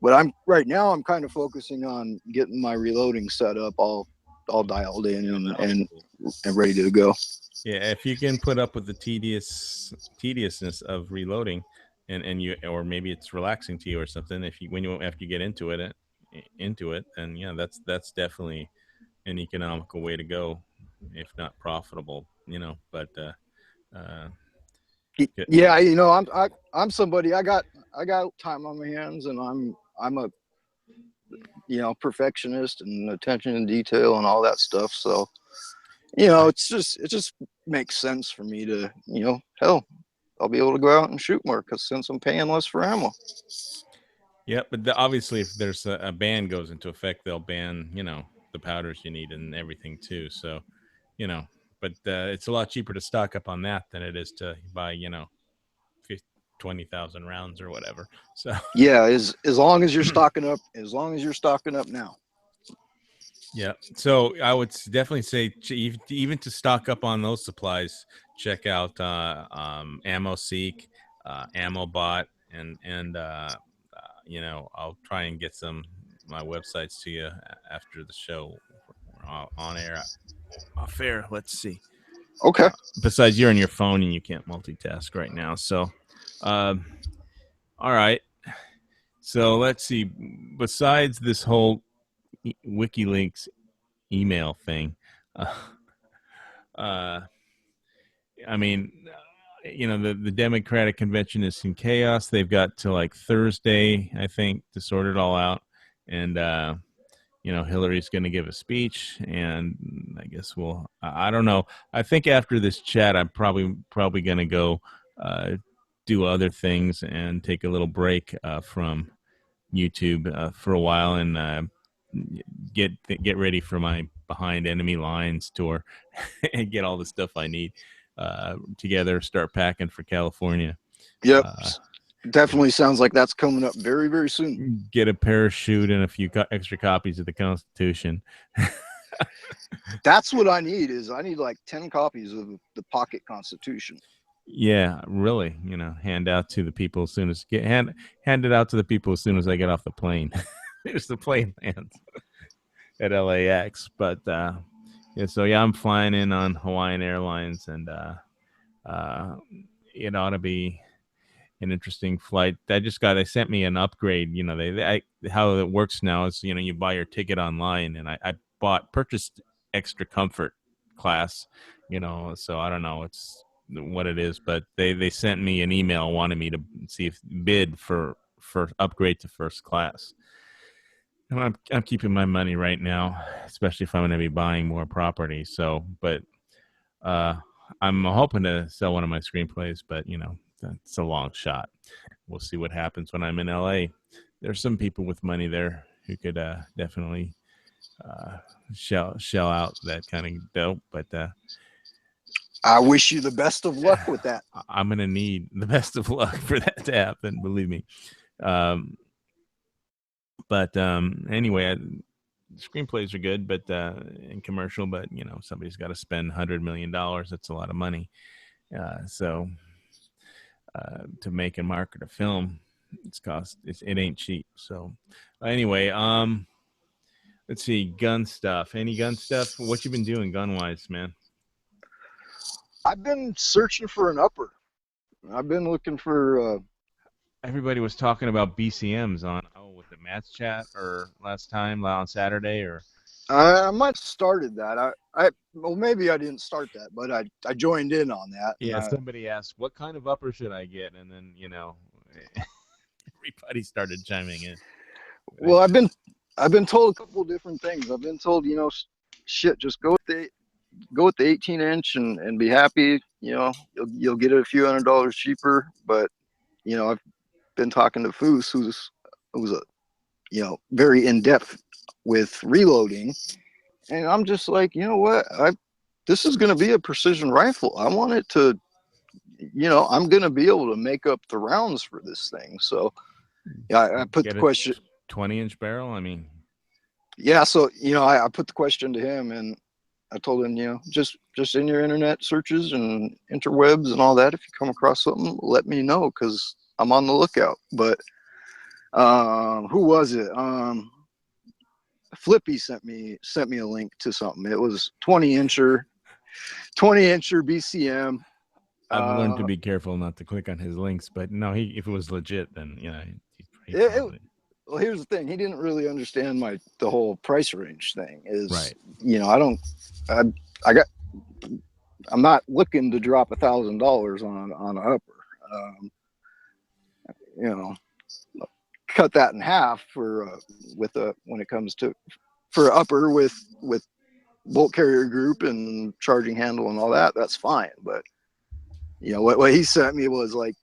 But right now I'm kind of focusing on getting my reloading set up all dialed in and ready to go. Yeah, if you can put up with the tediousness of reloading, and you, or maybe it's relaxing to you or something, after you get into it, then yeah, that's definitely an economical way to go, if not profitable. But yeah, I'm somebody, I got time on my hands, and I'm a perfectionist and attention to detail and all that stuff. So it just makes sense for me to hell, I'll be able to go out and shoot more because since I'm paying less for ammo. Yeah, but obviously, if there's a ban goes into effect, they'll ban the powders you need and everything too. So, but it's a lot cheaper to stock up on that than it is to buy 20,000 rounds or whatever. So yeah, as long as you're stocking up, now. Yeah, so I would definitely say even to stock up on those supplies, check out AmmoSeek, AmmoBot, and I'll try and get my websites to you after the show. We're on air, off air. Let's see. Okay. Besides, you're on your phone and you can't multitask right now. So, all right. So let's see. Besides this whole WikiLeaks email thing, I mean, the Democratic convention is in chaos. They've got to like Thursday, I think, to sort it all out. And, Hillary's going to give a speech, and I guess I don't know. I think after this chat, I'm probably going to go do other things and take a little break from YouTube for a while and get ready for my Behind Enemy Lines tour and get all the stuff I need together, start packing for California. Yep. Definitely sounds like that's coming up very, very soon. Get a parachute and a few extra copies of the Constitution. That's what I need like 10 copies of the pocket Constitution. Yeah, really. Hand out to the people as soon as hand it out to the people as soon as I get off the plane. There's the plane lands at LAX. But I'm flying in on Hawaiian Airlines, and it ought to be an interesting flight. They sent me an upgrade. How it works now is you buy your ticket online, and I purchased extra comfort class. So I don't know it's what it is, but they sent me an email wanting me to see if bid for upgrade to first class. And I'm keeping my money right now, especially if I'm going to be buying more property. So, but I'm hoping to sell one of my screenplays, but that's a long shot. We'll see what happens when I'm in LA. There's some people with money there who could definitely shell out that kind of dope, but I wish you the best of luck with that. I'm going to need the best of luck for that to happen, believe me. But anyway, screenplays are good, but in commercial, but somebody's got to spend $100 million. That's a lot of money. So to make and market a film, it ain't cheap. So anyway, let's see, gun stuff. Any gun stuff? What you been doing gun wise, man? I've been searching for an upper. I've been looking for. Everybody was talking about BCMs with the Matt's chat or last time on Saturday or. I might have started that. Well, maybe I didn't start that, but I joined in on that. Yeah, somebody asked, what kind of upper should I get? And then, everybody started chiming in. Well, I've been told a couple of different things. I've been told, shit, just go with the 18-inch and be happy. you'll get it a few $100s cheaper. But I've been talking to Foos, who's a very in depth with reloading, and I'm just like, you know what, this is going to be a precision rifle. I want it to, I'm going to be able to make up the rounds for this thing. So I put the question, 20-inch barrel. I mean, yeah. So I put the question to him, and I told him, just in your internet searches and interwebs and all that, if you come across something, let me know, because I'm on the lookout. But who was it? Flippy sent me a link to something. It was 20-incher BCM. I've learned to be careful not to click on his links, but no, if it was legit, then well, here's the thing. He didn't really understand the whole price range thing. Is right. I'm not looking to drop $1,000 on an upper. Cut that in half for when it comes to for upper with bolt carrier group and charging handle and all that. That's fine. But what he sent me was like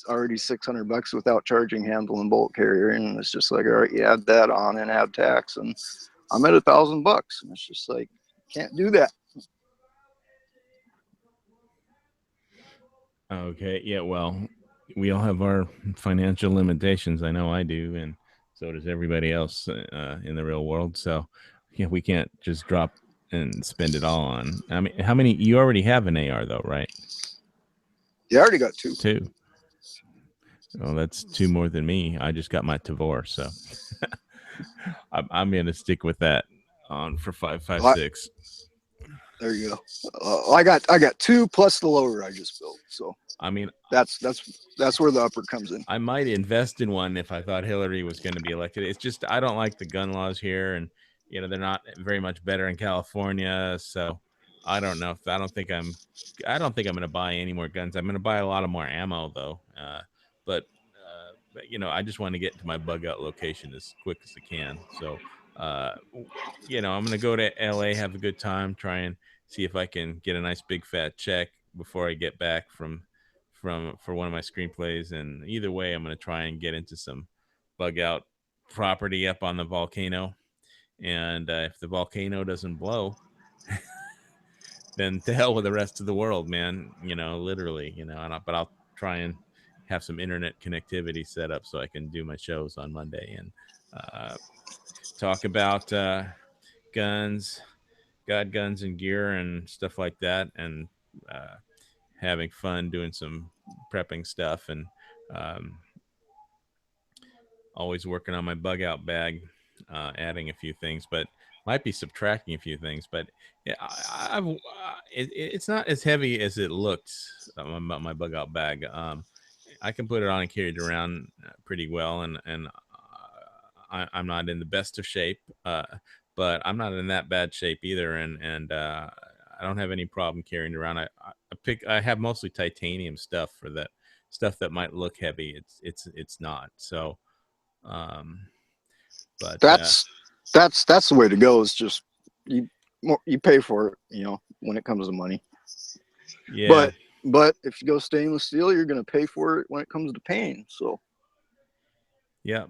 already $600 without charging handle and bolt carrier, and it's just like, all right, you add that on and add tax, and I'm at $1,000, and it's just like, can't do that. Okay, yeah, well, we all have our financial limitations. I know I do, and so does everybody else in the real world. So we can't just drop and spend it all on. I mean, how many? You already have an AR though, right? Yeah, I already got two. Well, that's two more than me. I just got my Tavor, so I'm gonna stick with that on for 5.56. There you go. I got two plus the lower I just built. So I mean, that's where the upper comes in. I might invest in one if I thought Hillary was going to be elected. It's just I don't like the gun laws here, and they're not very much better in California. So I don't know. I don't think I'm going to buy any more guns. I'm going to buy a lot of more ammo though. But I just want to get to my bug out location as quick as I can. So I'm going to go to LA, have a good time, try and see if I can get a nice big fat check before I get back for one of my screenplays. And either way, I'm going to try and get into some bug out property up on the volcano. And if the volcano doesn't blow, then to hell with the rest of the world, man. Literally, but I'll try and have some internet connectivity set up so I can do my shows on Monday and talk about guns, guns and gear and stuff like that, and having fun doing some prepping stuff, and always working on my bug out bag, adding a few things, but might be subtracting a few things. But yeah, it's not as heavy as it looked, my bug out bag. I can put it on and carry it around pretty well, and I'm not in the best of shape, but I'm not in that bad shape either, and I don't have any problem carrying it around. I have mostly titanium stuff for that stuff that might look heavy. It's not. So but that's the way to go. Is just you pay for it, when it comes to money. Yeah. But if you go stainless steel, you're going to pay for it when it comes to pain. So yeah.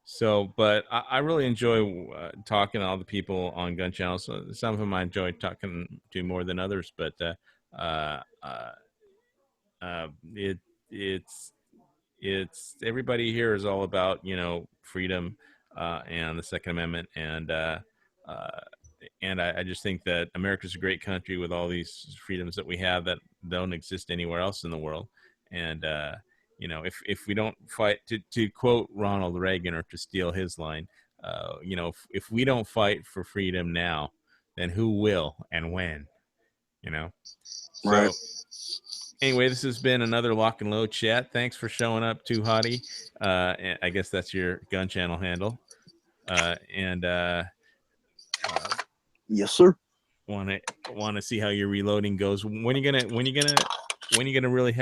So, but I really enjoy talking to all the people on Gun Channel. So some of them I enjoy talking to more than others, but it's everybody here is all about freedom and the Second Amendment, and I just think that America's a great country with all these freedoms that we have that don't exist anywhere else in the world. And if we don't fight, to quote Ronald Reagan, or to steal his line, if we don't fight for freedom now, then who will, and when? Right. So, anyway, this has been another Lock and Load chat. Thanks for showing up, Too Hottie. I guess that's your Gun Channel handle. Yes, sir. Want to see how your reloading goes. When you gonna really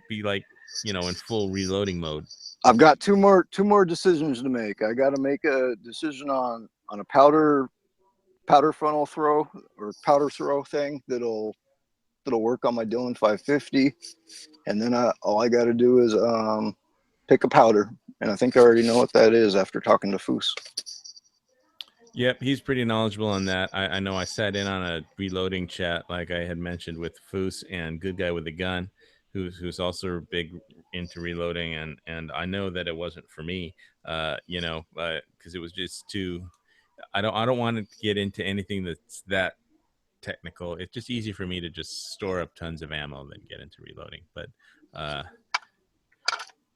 be like in full reloading mode? I've got two more decisions to make. I got to make a decision on a powder frontal throw or powder throw thing that'll that'll work on my Dillon 550. And then all I got to do is pick a powder. And I think I already know what that is after talking to Foose. Yep, he's pretty knowledgeable on that. I know I sat in on a reloading chat, like I had mentioned, with Foose and Good Guy with a Gun, who's also big into reloading, and I know that it wasn't for me, because it was just too. I don't want to get into anything that's that technical. It's just easy for me to just store up tons of ammo than get into reloading. But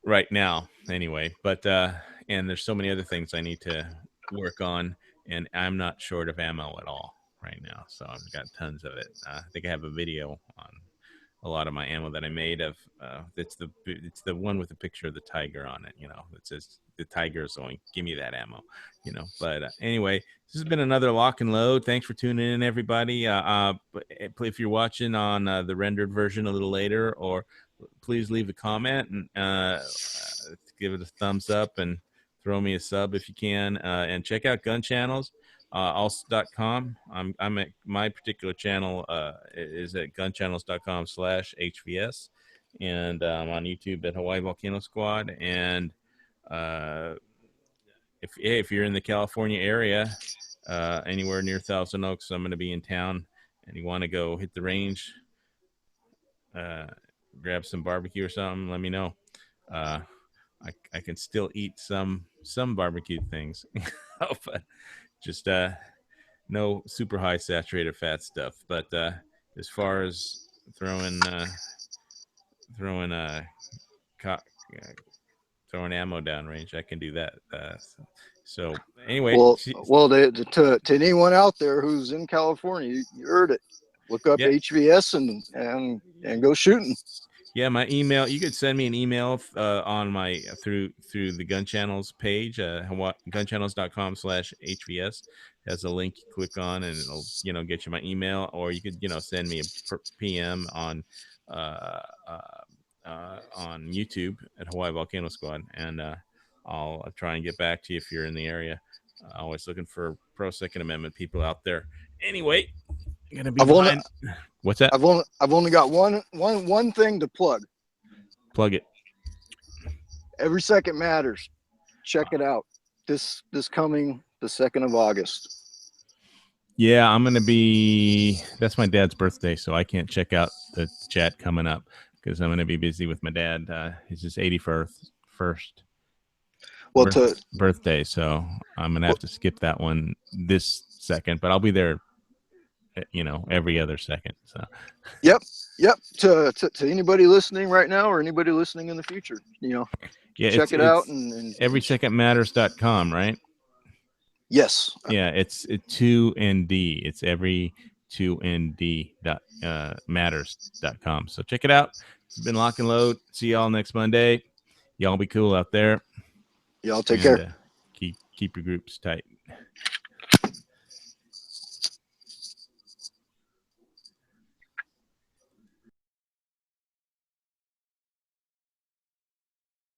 right now, anyway. But and there's so many other things I need to work on. And I'm not short of ammo at all right now, so I've got tons of it. I think I have a video on a lot of my ammo that I made of. It's the one with the picture of the tiger on it. It says the tiger is going, give me that ammo. But anyway, this has been another Lock and Load. Thanks for tuning in, everybody. If you're watching on the rendered version a little later, or please leave a comment and give it a thumbs up and throw me a sub if you can, and check out Gun Channels, also.com. I'm at my particular channel is at gunchannels.com/HVS, and I'm on YouTube at Hawaii Volcano Squad. And if you're in the California area, anywhere near Thousand Oaks, I'm going to be in town, and you want to go hit the range, grab some barbecue or something, let me know. I can still eat some barbecued things, but just no super high saturated fat stuff. But as far as throwing ammo downrange, I can do that. So anyway, to anyone out there who's in California, you heard it. Look up HVS and go shooting. Yeah, my email. You could send me an email on my through the Gun Channels page, gunchannels.com/HVS. Has a link you click on, and it'll get you my email, or you could send me a PM on YouTube at Hawaii Volcano Squad, and I'll try and get back to you if you're in the area. Always looking for pro Second Amendment people out there. Anyway. What's that? I've only got one thing to plug. Plug it. Every Second Matters. Check it out. This coming the 2nd of August. Yeah, I'm gonna be. That's my dad's birthday, so I can't check out the chat coming up because I'm gonna be busy with my dad. It's his 81st birthday, so I'm gonna have to skip that one this second. But I'll be there every other second. So yep to anybody listening right now or anybody listening in the future, check it out and everysecondmatters.com, right? Yes. Yeah, it's 2ND. It's every2nd matters.com. So check it out. It's been Lock and Load. See y'all next Monday. Y'all be cool out there. Y'all take care. Keep your groups tight.